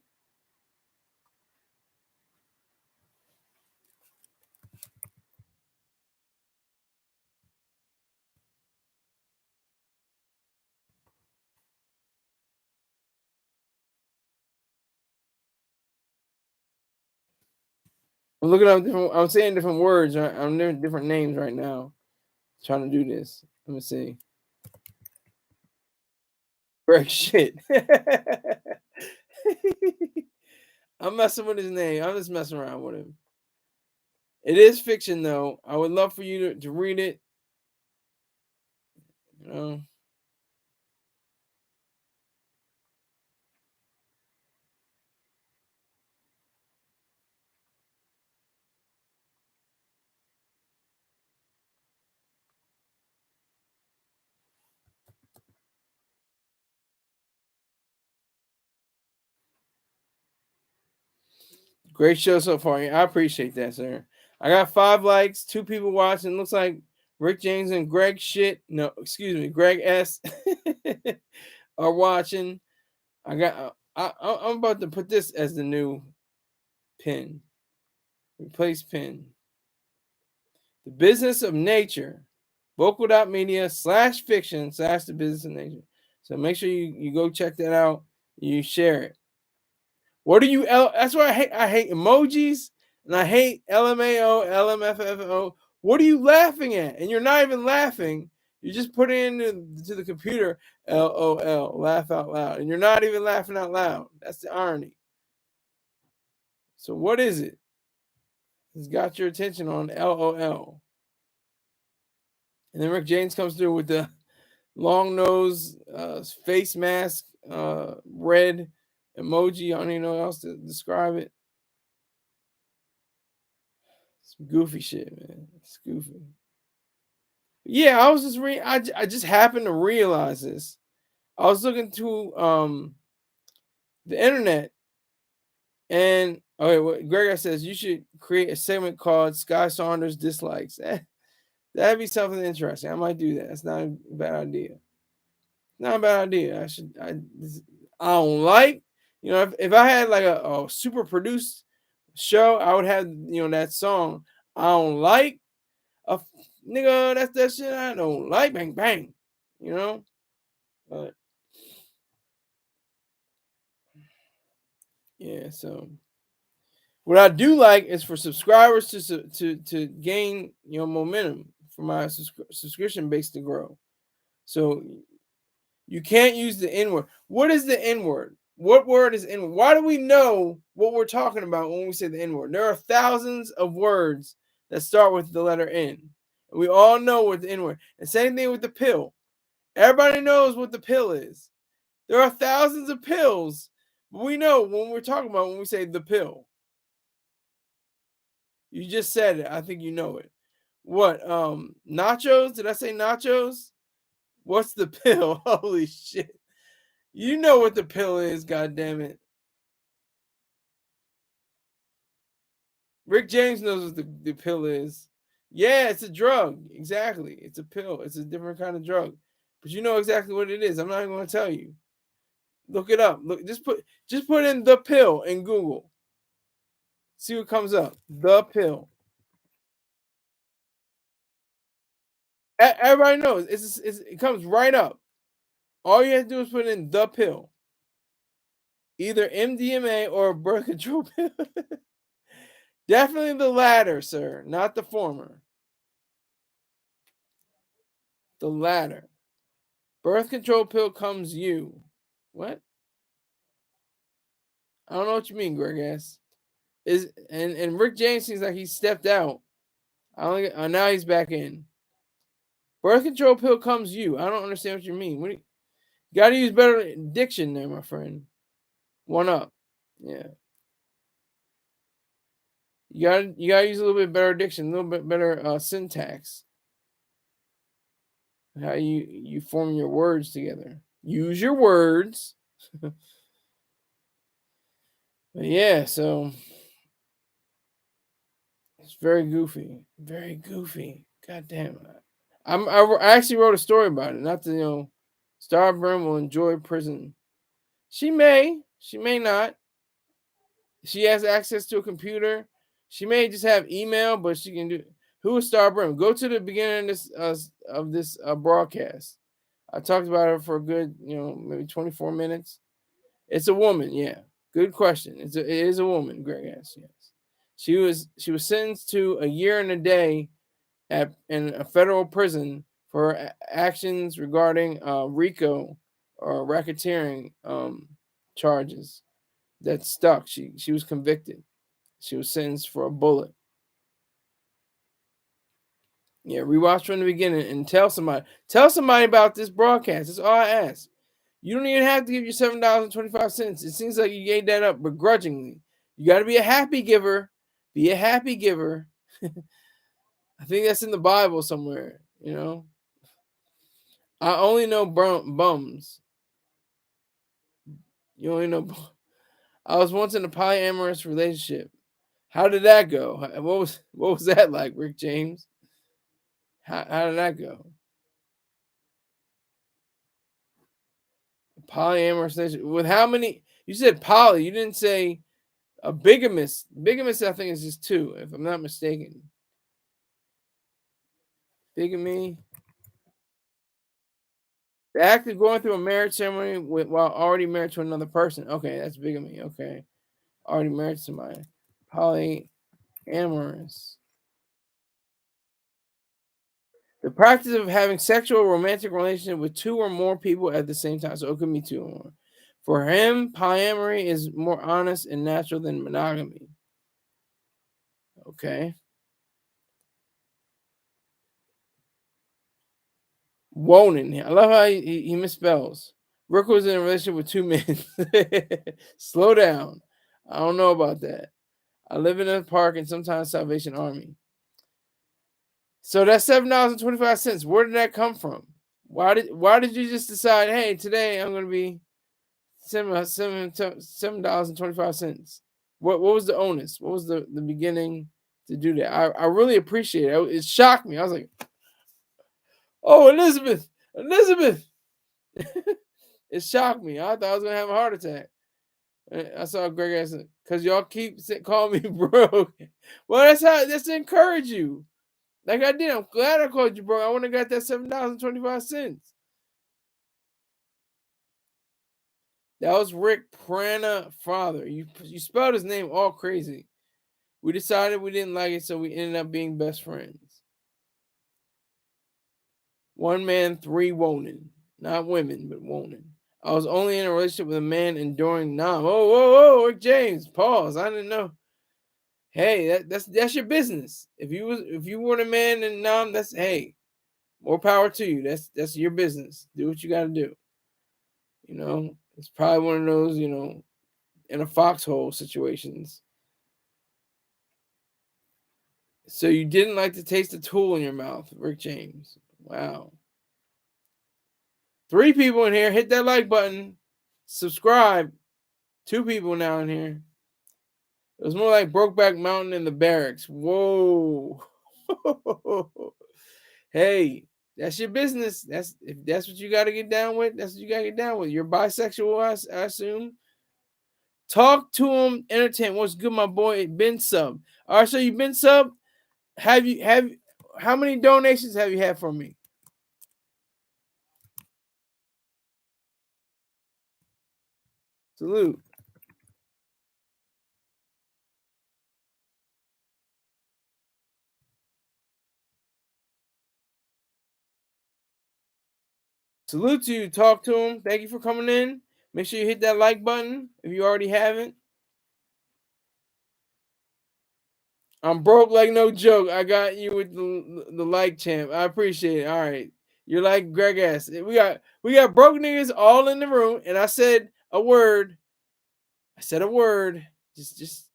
I'm looking up different. I'm saying different words. I'm doing different names right now. Trying to do this. Let me see. Greg shit. I'm messing with his name. I'm just messing around with him. It is fiction, though. I would love for you to read it. You know, great show so far. I appreciate that, sir. I got 5 likes, 2 people watching. Looks like Rick James and Greg shit. No, excuse me, Greg S. are watching. I got. I'm about to put this as the new pin. Replace pin. The business of nature. Vocal.media/fiction/the business of nature. So make sure you go check that out. You share it. What do you? That's why I hate emojis and I hate LMAO, LMFFO. What are you laughing at? And you're not even laughing. You just put it into the computer, LOL, laugh out loud, and you're not even laughing out loud. That's the irony. So what is it? It's got your attention on LOL. And then Rick James comes through with the long nose, face mask, red emoji. I don't even know how else to describe it. Some goofy shit, man. It's goofy. Yeah, I was just I just happened to realize this. I was looking to the internet, and okay, what Gregor says you should create a segment called Sky Saunders dislikes. That'd be something interesting. I might do that. That's not a bad idea. Not a bad idea. I don't like. If I had like a super produced show, I would have that song. I don't like a nigga. That's that shit I don't like. Bang bang. You know. But yeah. So what I do like is for subscribers to gain momentum for my subscription base to grow. So you can't use the N word. What is the N word? What word is N word? Why do we know what we're talking about when we say the N word? There are thousands of words that start with the letter N. We all know what the N word. And same thing with the pill. Everybody knows what the pill is. There are thousands of pills, but we know when we're talking about when we say the pill. You just said it. I think you know it. What? Nachos? Did I say nachos? What's the pill? Holy shit. You know what the pill is, god damn it. Rick James knows what the pill is. Yeah, it's a drug. Exactly. It's a pill. It's a different kind of drug. But you know exactly what it is. I'm not even gonna tell you. Look it up. Look, just put in the pill in Google. See what comes up. The pill. Everybody knows. It comes right up. All you have to do is put in the pill. Either MDMA or a birth control pill. Definitely the latter, sir, not the former. The latter. Birth control pill comes you. What? I don't know what you mean, Greg ass. And Rick James seems like he stepped out. I don't. Now he's back in. Birth control pill comes you. I don't understand what you mean. You got to use better diction there, my friend. One up. Yeah. You gotta use a little bit better diction, a little bit better syntax. How you form your words together. Use your words. But yeah, so it's very goofy. Very goofy. God damn it. I actually wrote a story about it. Not to Star Brim will enjoy prison. She may. She may not. She has access to a computer. She may just have email, but she can do. Who is Star Brim? Go to the beginning of this broadcast. I talked about her for a good, maybe 24 minutes. It's a woman, yeah. Good question. It is a woman, Greg asks, yes. She was sentenced to a year and a day in a federal prison for actions regarding RICO or racketeering charges that stuck. She was convicted. She was sentenced for a bullet. Yeah, rewatch from the beginning and tell somebody. Tell somebody about this broadcast. That's all I ask. You don't even have to give your $7.25. It seems like you gave that up begrudgingly. You got to be a happy giver. Be a happy giver. I think that's in the Bible somewhere. I only know bums. You only know. I was once in a polyamorous relationship. How did that go? What was that like, Rick James? How did that go? Polyamorous relationship with how many? You said poly. You didn't say a bigamist. Bigamist, I think, is just two, if I'm not mistaken. Bigamy. The act of going through a marriage ceremony while already married to another person. Okay, that's bigamy. Okay, already married to somebody. Polyamorous. The practice of having sexual or romantic relationship with two or more people at the same time. So it could be two or more. For him, polyamory is more honest and natural than monogamy. Okay. Wonin. I love how he misspells. Rick was in a relationship with two men. Slow down. I don't know about that. I live in a park and sometimes Salvation Army. So that's $7.25. Where did that come from? Why did you just decide, hey, today I'm gonna be $7.25? What was the onus? What was the beginning to do that? I really appreciate it. It shocked me. I was like, oh, Elizabeth. It shocked me. I thought I was gonna have a heart attack. I saw Greg asking, because y'all keep calling me broke. Well, that's to encourage you. Like I did. I'm glad I called you broke. I want to got that $7.25. That was Rick Prana father. You spelled his name all crazy. We decided we didn't like it, so we ended up being best friends. One man, three women. Not women, but women. I was only in a relationship with a man enduring nom. Whoa, Rick James. Pause. I didn't know. Hey, that's your business. If you were a man and nom, that's hey, more power to you. That's your business. Do what you got to do. It's probably one of those, in a foxhole situations. So you didn't like to taste the tool in your mouth, Rick James. Wow. 3 people in here. Hit that like button. Subscribe. 2 people now in here. It was more like Brokeback Mountain in the barracks. Whoa. Hey, that's your business. If that's what you got to get down with. That's what you got to get down with. You're bisexual, I assume. Talk to him. Entertain. What's good, my boy? Been sub. All right, so you've been sub. How many donations have you had from me? Salute. Salute to you. Talk to him. Thank you for coming in. Make sure you hit that like button if you already haven't. I'm broke like no joke. I got you with the like champ. I appreciate it. All right. You're like Greg S. We got broke niggas all in the room, and I said a word. Just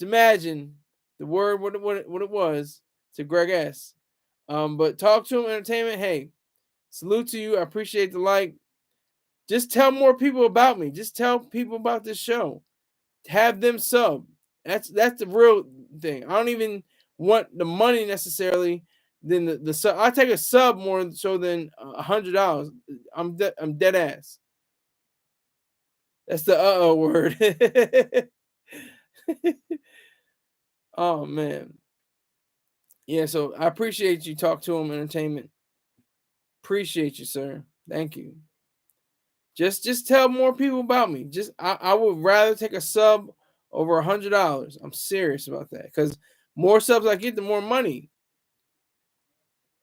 imagine the word what it was to Greg S. But talk to him entertainment. Hey, salute to you. I appreciate the like. Just tell more people about me. Just tell people about this show. Have them sub. That's the real thing. I don't even want the money necessarily. Than the sub. I take a sub more so than $100. I'm dead ass. That's the word. Oh man. Yeah, so I appreciate you talk to him entertainment. Appreciate you, sir. Thank you. Just tell more people about me. I would rather take a sub over $100. I'm serious about that because more subs I get, the more money.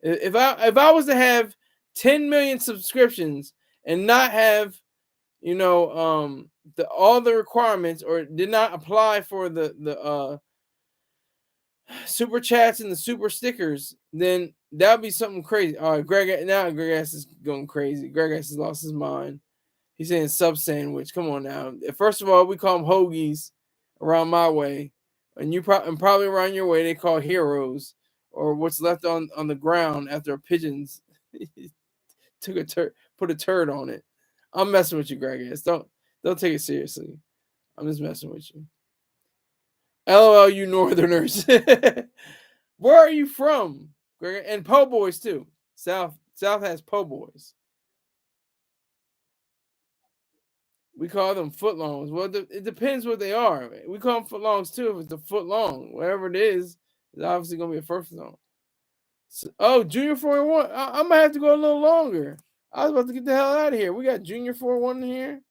If I was to have 10 million subscriptions and not have the all the requirements or did not apply for the super chats and the super stickers, then that would be something crazy. All right, Greg S is going crazy. Greg S has lost his mind. He's saying sub sandwich. Come on now. First of all, we call them hoagies around my way, and probably around your way they call heroes or what's left on the ground after a pigeon's took put a turd on it. I'm messing with you, Greg S. Don't take it seriously. I'm just messing with you. LOL, you Northerners. Where are you from, Greg? And po' boys too. South has po' boys. We call them footlongs. Well, it depends what they are. We call them footlongs too. If it's a foot long, whatever it is, it's obviously gonna be a first long. So, oh, Junior 4-1. I might have to go a little longer. I was about to get the hell out of here. We got Junior 4-1 here.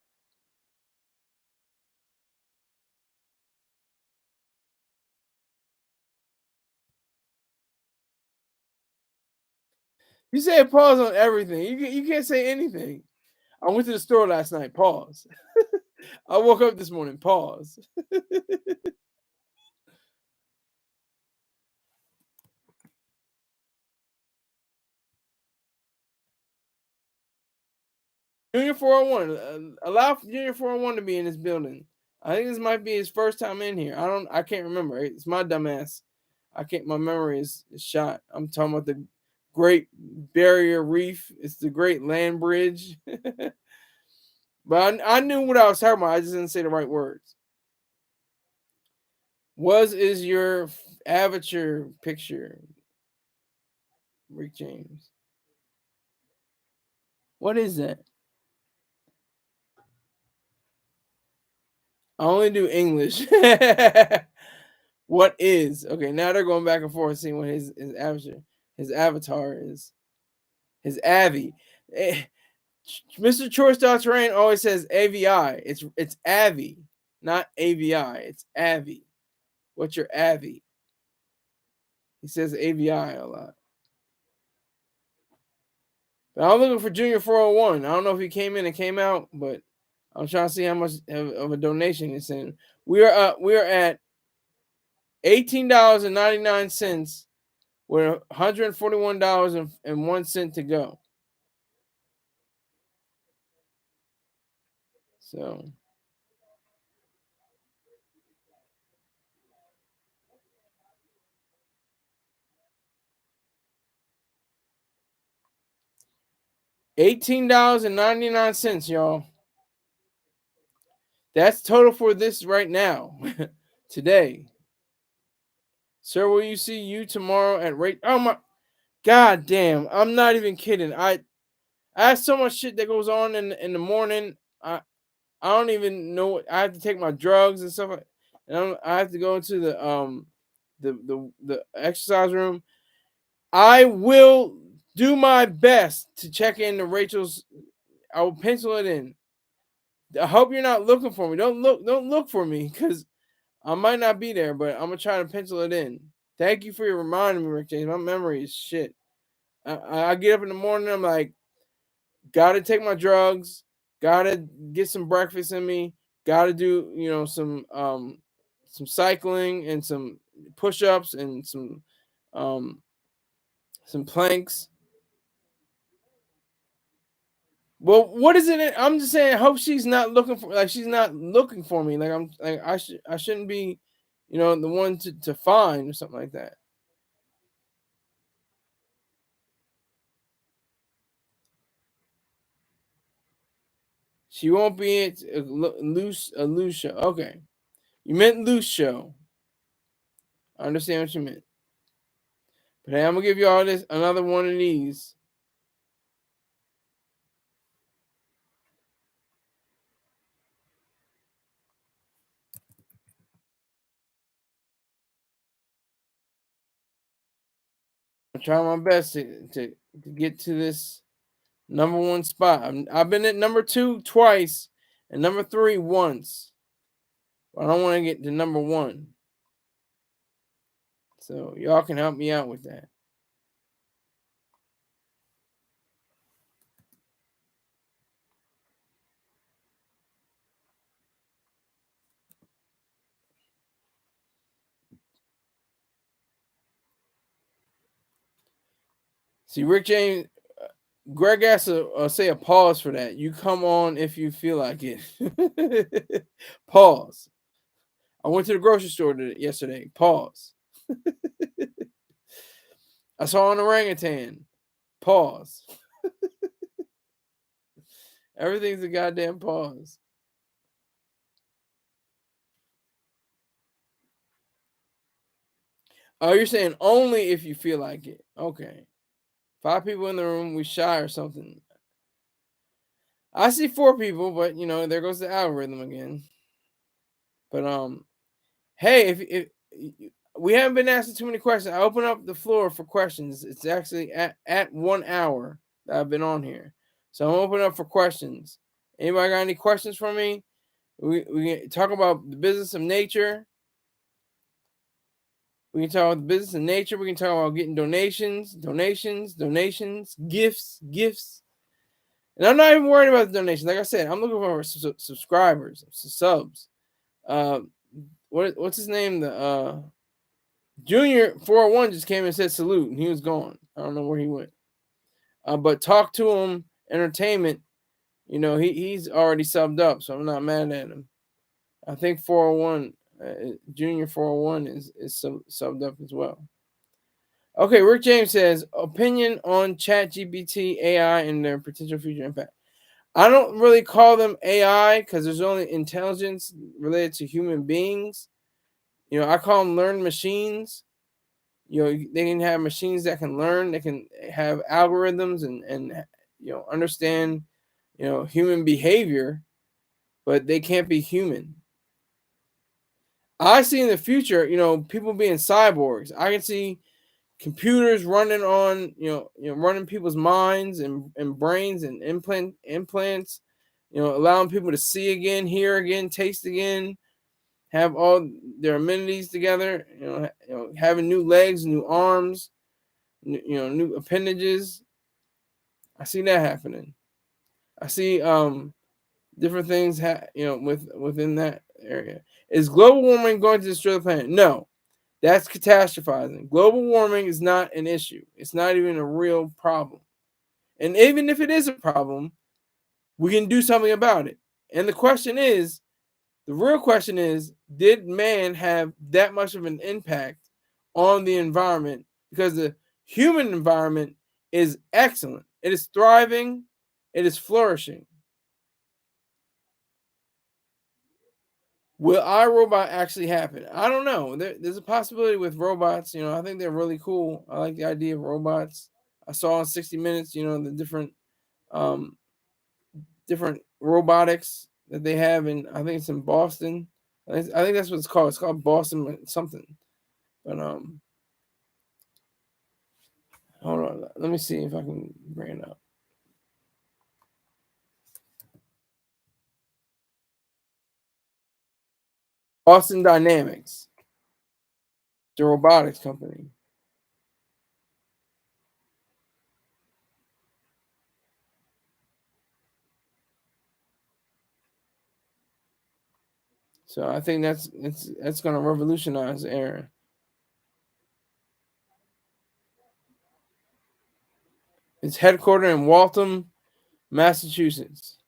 You said pause on everything. You can't say anything. I went to the store last night. Pause. I woke up this morning. Pause. Junior 401. Allow Junior 401 to be in this building. I think this might be his first time in here. I can't remember. It's my dumbass. I can't my memory is shot. I'm talking about the Great Barrier Reef. It's the Great Land Bridge. But I knew what I was talking about. I just didn't say the right words. Was is your avatar picture, Rick James? What is that? I only do English. What is okay? Now they're going back and forth, seeing what his avatar is. His Avi. Mr. Choice Terrain always says AVI. It's Avi, not AVI. It's Avi. What's your Avi? He says AVI a lot. But I'm looking for Junior 401. I don't know if he came in and came out, but I'm trying to see how much of a donation he's sending. We are at $18.99 with $141.01 to go. So $18.99, y'all. That's total for this right now. Today. Sir, will you see you tomorrow at rate? Oh my god damn. I'm not even kidding. I have so much shit that goes on in the morning. I don't even know. I have to take my drugs and stuff. And I have to go into the exercise room. I will do my best to check in to Rachel's. I will pencil it in. I hope you're not looking for me. Don't look for me because I might not be there, but I'm gonna try to pencil it in. Thank you for your reminding me, Rick James. My memory is shit. I get up in the morning. I'm like, gotta take my drugs. Gotta get some breakfast in me. Gotta do some cycling and some push-ups and some planks. Well, what is it? I'm just saying. I hope she's not looking for she's not looking for me. Like I shouldn't be, the one to find or something like that. She won't be at a loose show. Okay, you meant loose show. I understand what you meant. But hey, I'm gonna give you all this another one of these. try my best to get to this number one spot. I've been at number 2 twice and number 3 once. But I don't want to get to number 1. So y'all can help me out with that. See, Rick James, Greg has to say a pause for that. You come on if you feel like it. Pause. I went to the grocery store yesterday. Pause. I saw an orangutan. Pause. Everything's a goddamn pause. Oh, you're saying only if you feel like it. Okay. 5 people in the room, we shy or something. I see 4 people, but there goes the algorithm again. But hey, if we haven't been asking too many questions, I open up the floor for questions. It's actually at 1 hour that I've been on here, so I'm open up for questions. Anybody got any questions for me? We can talk about the business of nature. We can talk about the business of nature. We can talk about getting donations, gifts. And I'm not even worried about the donations. Like I said, I'm looking for subscribers, subs. What's his name? The Junior 401 just came and said salute, and he was gone. I don't know where he went. But Talk to Him Entertainment, he's already subbed up, so I'm not mad at him. I think 401, Junior 401 is subbed up as well. Okay, Rick James says, opinion on ChatGPT, AI, and their potential future impact. I don't really call them AI because there's only intelligence related to human beings. I call them learned machines. They can have machines that can learn. They can have algorithms and understand, human behavior, but they can't be human. I see in the future, people being cyborgs. I can see computers running on, running people's minds and brains and implants, allowing people to see again, hear again, taste again, have all their amenities together, having new legs, new arms, new appendages. I see that happening. I see different things within that area. Is global warming going to destroy the planet? No. That's catastrophizing. Global warming is not an issue. It's not even a real problem. And even if it is a problem, we can do something about it. And the real question is, did man have that much of an impact on the environment? Because the human environment is excellent. It is thriving. It is flourishing. Will iRobot actually happen? I don't know. There's a possibility with robots. I think they're really cool. I like the idea of robots. I saw in 60 Minutes, the different robotics that they have in, I think it's in Boston. I think that's what it's called. It's called Boston something. But hold on. Let me see if I can bring it up. Boston Dynamics, the robotics company. So I think that's going to revolutionize the era. It's headquartered in Waltham, Massachusetts.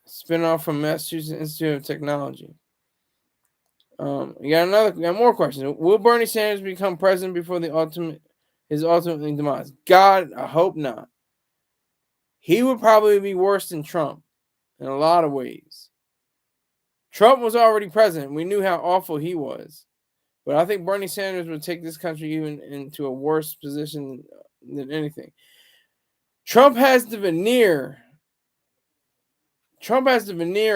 Spin-off from Massachusetts Institute of Technology. We got more questions. Will Bernie Sanders become president before his ultimate demise? God, I hope not. He would probably be worse than Trump in a lot of ways. Trump was already president. We knew how awful he was. But I think Bernie Sanders would take this country even into a worse position than anything. Trump has the veneer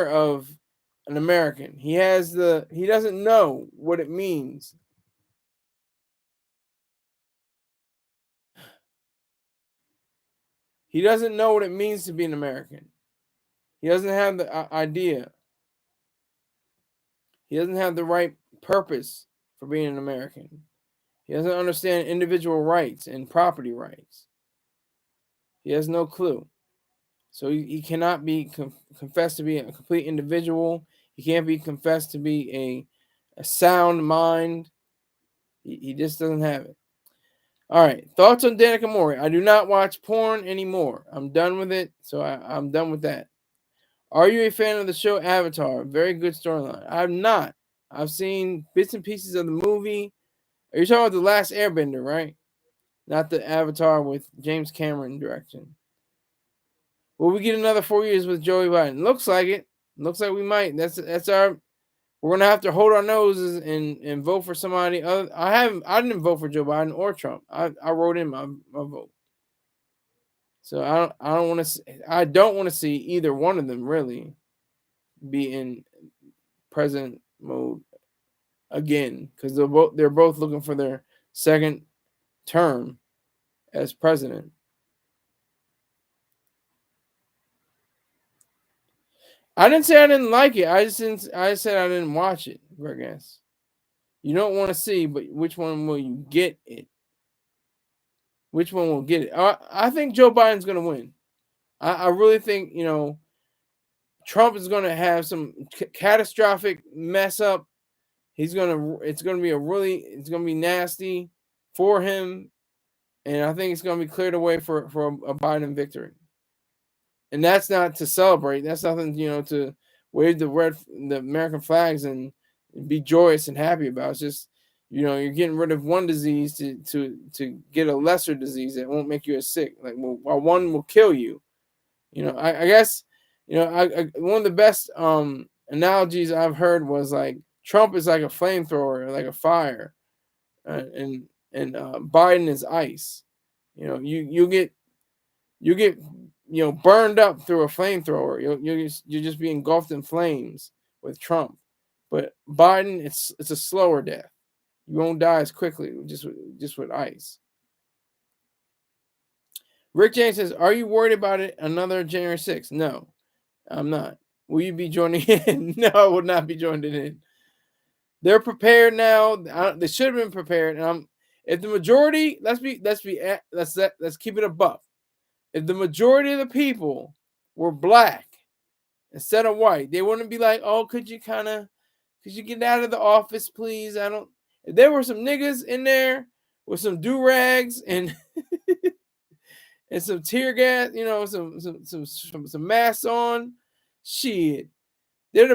of an American. He doesn't know what it means. He doesn't know what it means to be an American. He doesn't have the idea. He doesn't have the right purpose for being an American. He doesn't understand individual rights and property rights. He has no clue. So he cannot be confessed to be a complete individual. He can't be confessed to be a sound mind. He just doesn't have it. All right. Thoughts on Danica Mori? I do not watch porn anymore. I'm done with it. So I'm done with that. Are you a fan of the show Avatar? Very good storyline. I'm not. I've seen bits and pieces of the movie. Are you talking about The Last Airbender, right? Not the Avatar with James Cameron direction. Will we get another 4 years with Joe Biden? Looks like it. Looks like we might. That's our. We're gonna have to hold our noses and vote for somebody other. I didn't vote for Joe Biden or Trump. I wrote in my vote. So I don't want to see either one of them really be in president mode again, because they're both looking for their second term as president. I didn't say I didn't like it. I said I didn't watch it, Greg S. You don't want to see, but which one will you get it? Which one will get it? I think Joe Biden's going to win. I really think, Trump is going to have some catastrophic mess up. It's going to be nasty for him. And I think it's going to be cleared away for a Biden victory. And that's not to celebrate. That's nothing, to wave the American flags and be joyous and happy about. It's just, you're getting rid of one disease to get a lesser disease that won't make you as sick. Like, while one will kill you. I guess, one of the best analogies I've heard was like Trump is like a flamethrower, like a fire, and Biden is ice. You get burned up through a flamethrower. You're just being engulfed in flames with Trump. But Biden, it's a slower death. You won't die as quickly just with ice. Rick James says, "Are you worried about it? Another January 6th?" No, I'm not. Will you be joining in? No, I will not be joining in. They're prepared now. They should have been prepared. And if the majority, let's keep it a buck. If the majority of the people were black instead of white, they wouldn't be like, "Oh, could you get out of the office, please?" If there were some niggas in there with some do-rags and and some tear gas, some masks on, shit, that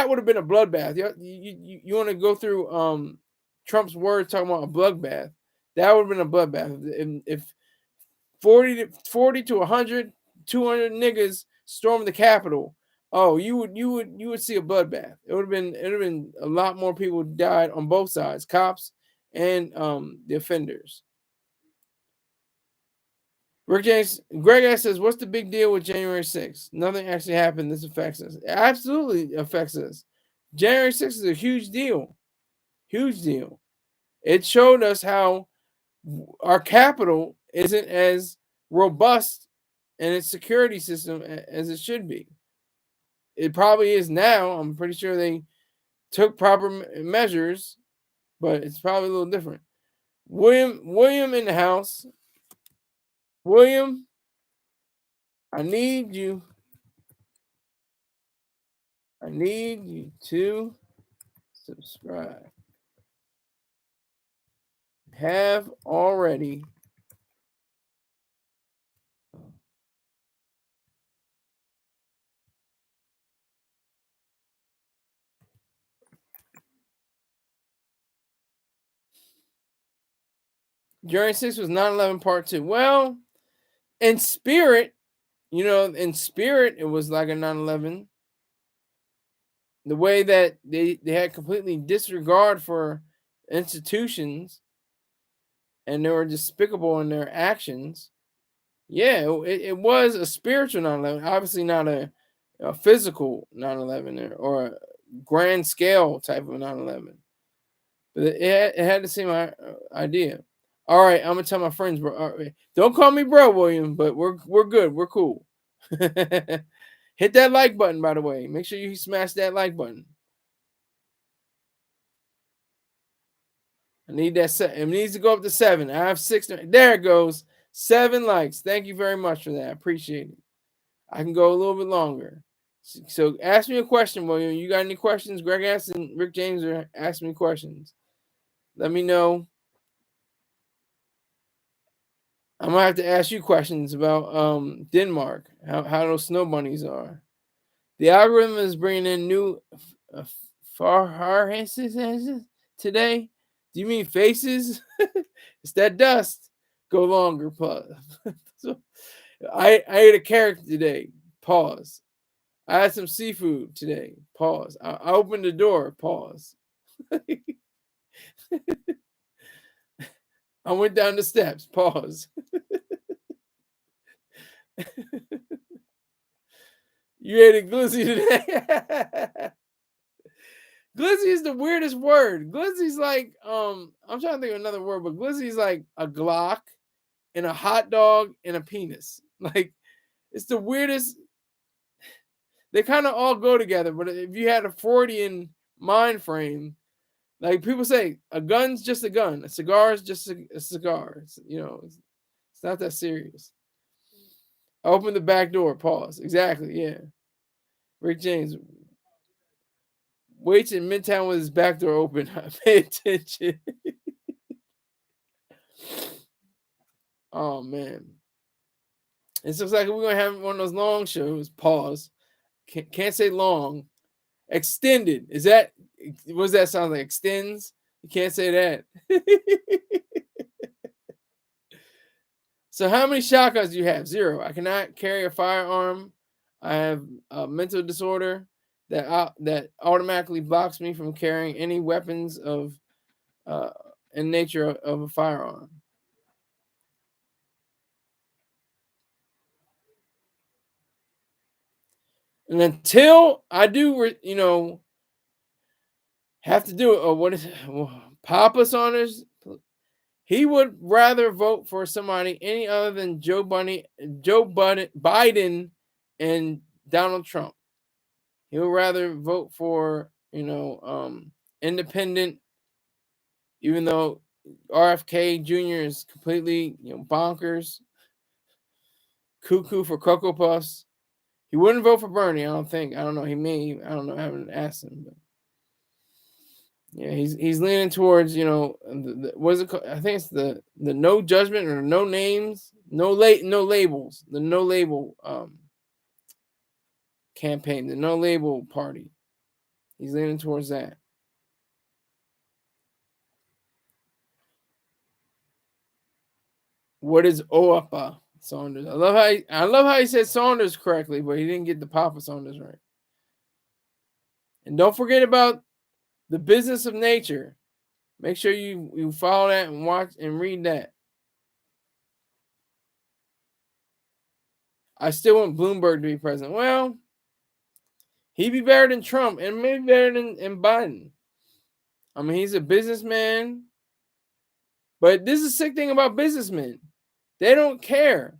would have been a bloodbath. You want to go through Trump's words talking about a bloodbath? That would have been a bloodbath. If 40 to 100, 200 niggas storm the Capitol, oh, you would see a bloodbath. It would have been a lot more people died on both sides, cops and the offenders. Rick James, Greg S says, "What's the big deal with January 6th? Nothing actually happened. This affects us. It absolutely affects us. January 6th is a huge deal. Huge deal. It showed us how our capital isn't as robust in its security system as it should be. It probably is now. I'm pretty sure they took proper measures, but it's probably a little different." William in the house. William, I need you to subscribe. Have already. January 6th was 9/11 part 2. Well, in spirit, it was like a 9/11. The way that they had completely disregard for institutions and they were despicable in their actions. Yeah, it was a spiritual 9/11. Obviously not a physical 9/11 or a grand scale type of 9/11. But it had the same idea. All right, I'm gonna tell my friends, bro. All right, don't call me bro, William, but we're good. We're cool. Hit that like button, by the way. Make sure you smash that like button. I need that set. It needs to go up to 7. I have 6. There it goes. 7 likes. Thank you very much for that. I appreciate it. I can go a little bit longer. So ask me a question, William. You got any questions? Greg asked and Rick James are asking me questions. Let me know. I'm gonna have to ask you questions about Denmark, how those snow bunnies are. The algorithm is bringing in new far today. Do you mean faces? It's that dust. Go longer. Pause. So, I ate a carrot today. Pause. I had some seafood today. Pause. I opened the door. Pause. I went down the steps. Pause. You ate a glizzy today. Glizzy is the weirdest word. Glizzy's like, I'm trying to think of another word, but glizzy's like a Glock and a hot dog and a penis. Like, it's the weirdest. They kind of all go together, but if you had a Freudian mind frame, like people say, a gun's just a gun, a cigar is just a cigar. It's not that serious. Open the back door. Pause. Exactly. Yeah. Rick James waits in Midtown with his back door open. Pay attention. Oh man, it looks like we're gonna have one of those long shows. Pause. Can't say long. Extended. Is that? What does that sound like? Extends. You can't say that. So how many shotguns do you have? 0. I cannot carry a firearm. I have a mental disorder that automatically blocks me from carrying any weapons of in nature of a firearm. And until I do, have to do it. What is it? Papa Saunders? He would rather vote for somebody any other than Joe Biden, and Donald Trump. He would rather vote for independent, even though RFK Jr. is completely bonkers, cuckoo for Cocoa Puffs. He wouldn't vote for Bernie. I don't think. I don't know. He may. I don't know. I haven't asked him, but yeah, he's leaning towards what is it called? I think it's the no judgment or no names, no labels, the no label campaign, the no label party. He's leaning towards that. What is OAPA Saunders? I love how he said Saunders correctly, but he didn't get the Papa Saunders right. And don't forget about the business of nature. Make sure you follow that and watch and read that. I still want Bloomberg to be president. Well, he'd be better than Trump and maybe better than Biden. I mean, he's a businessman. But this is the sick thing about businessmen. They don't care.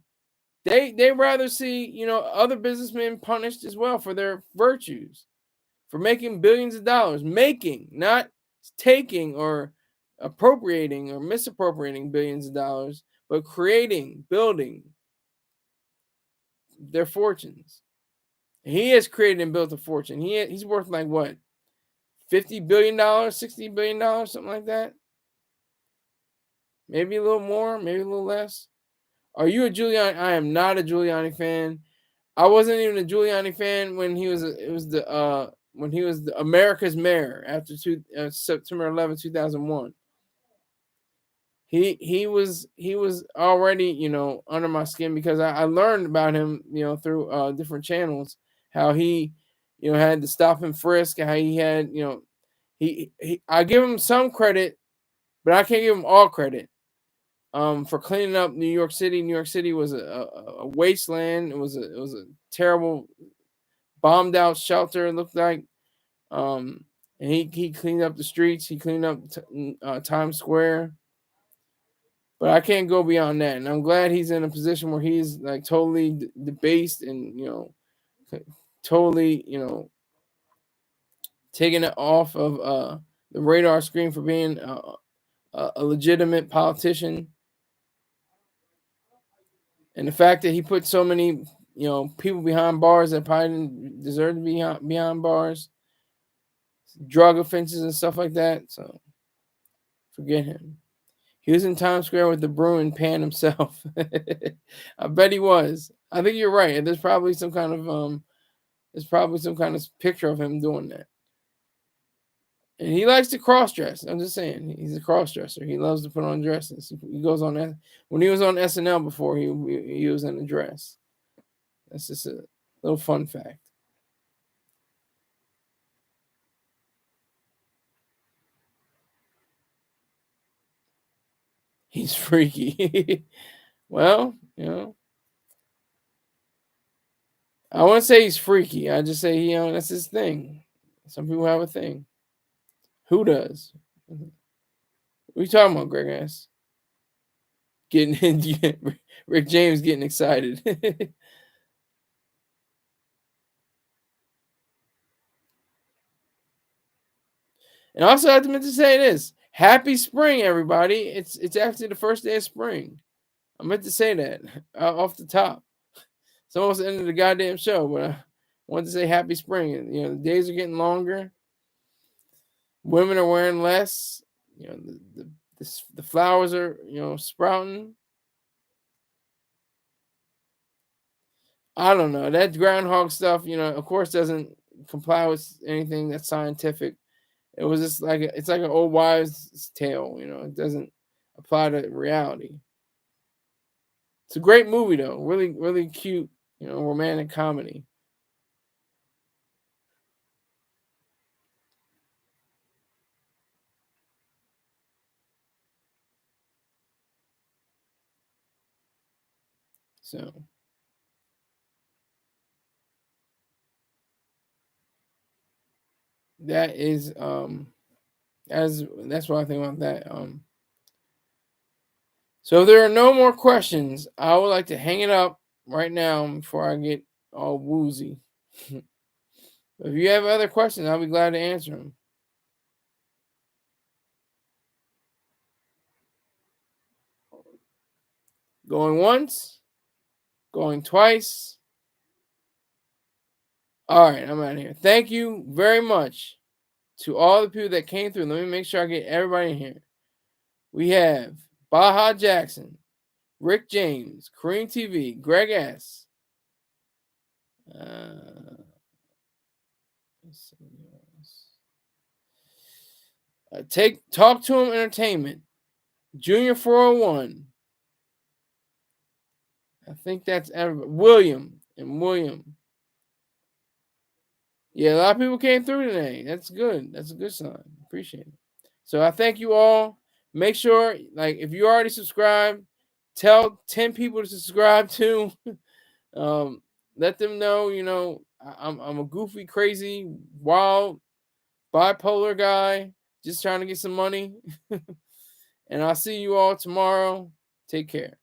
They rather see, other businessmen punished as well for their virtues, for making billions of dollars. Making, not taking or appropriating or misappropriating billions of dollars, but creating, building their fortunes. He has created and built a fortune. He's worth like what? $50 billion, $60 billion, something like that. Maybe a little more, maybe a little less. Are you a Giuliani? I am not a Giuliani fan. I wasn't even a Giuliani fan when he was the America's mayor after September 11, 2001. He was already under my skin because I learned about him through different channels, how he had to stop and frisk, how he had he I give him some credit, but I can't give him all credit for cleaning up New York City. New York City was a wasteland. It was a terrible bombed out shelter. It looked like, and he cleaned up the streets. He cleaned up Times Square. But I can't go beyond that. And I'm glad he's in a position where he's like totally debased and, totally, taking it off of the radar screen for being a legitimate politician. And the fact that he put so many, people behind bars that probably didn't deserve to be behind bars, drug offenses and stuff like that. So forget him. He was in Times Square with the Bruin pan himself. I bet he was. I think you're right. There's probably some kind of picture of him doing that. And he likes to cross dress. I'm just saying, he's a cross dresser. He loves to put on dresses. He goes on that. When he was on SNL before, he was in a dress. That's just a little fun fact. He's freaky. Well, I wouldn't say he's freaky. I just say that's his thing. Some people have a thing. Who does? What are you talking about, Greg ass? Rick James getting excited. And also, I have to say this: Happy spring, everybody! It's actually the first day of spring. I meant to say that off the top. It's almost the end of the goddamn show, but I wanted to say happy spring. The days are getting longer. Women are wearing less. The flowers are sprouting. I don't know. That groundhog stuff, of course, doesn't comply with anything that's scientific. It was just it's like an old wives' tale. It doesn't apply to reality. It's a great movie though, really, really cute. Romantic comedy. So that is that's what I think about that. So if there are no more questions, I would like to hang it up right now before I get all woozy. If you have other questions, I'll be glad to answer them. Going once, going twice. All right, I'm out of here. Thank you very much to all the people that came through. Let me make sure I get everybody in here. We have Baja Jackson, Rick James, Kareem TV, Greg S. Talk to him entertainment, Junior 401. I think that's everybody. William. Yeah, a lot of people came through today. That's good. That's a good sign. Appreciate it. So I thank you all. Make sure, if you already subscribed, tell 10 people to subscribe too. Let them know, I'm a goofy, crazy, wild, bipolar guy just trying to get some money. And I'll see you all tomorrow. Take care.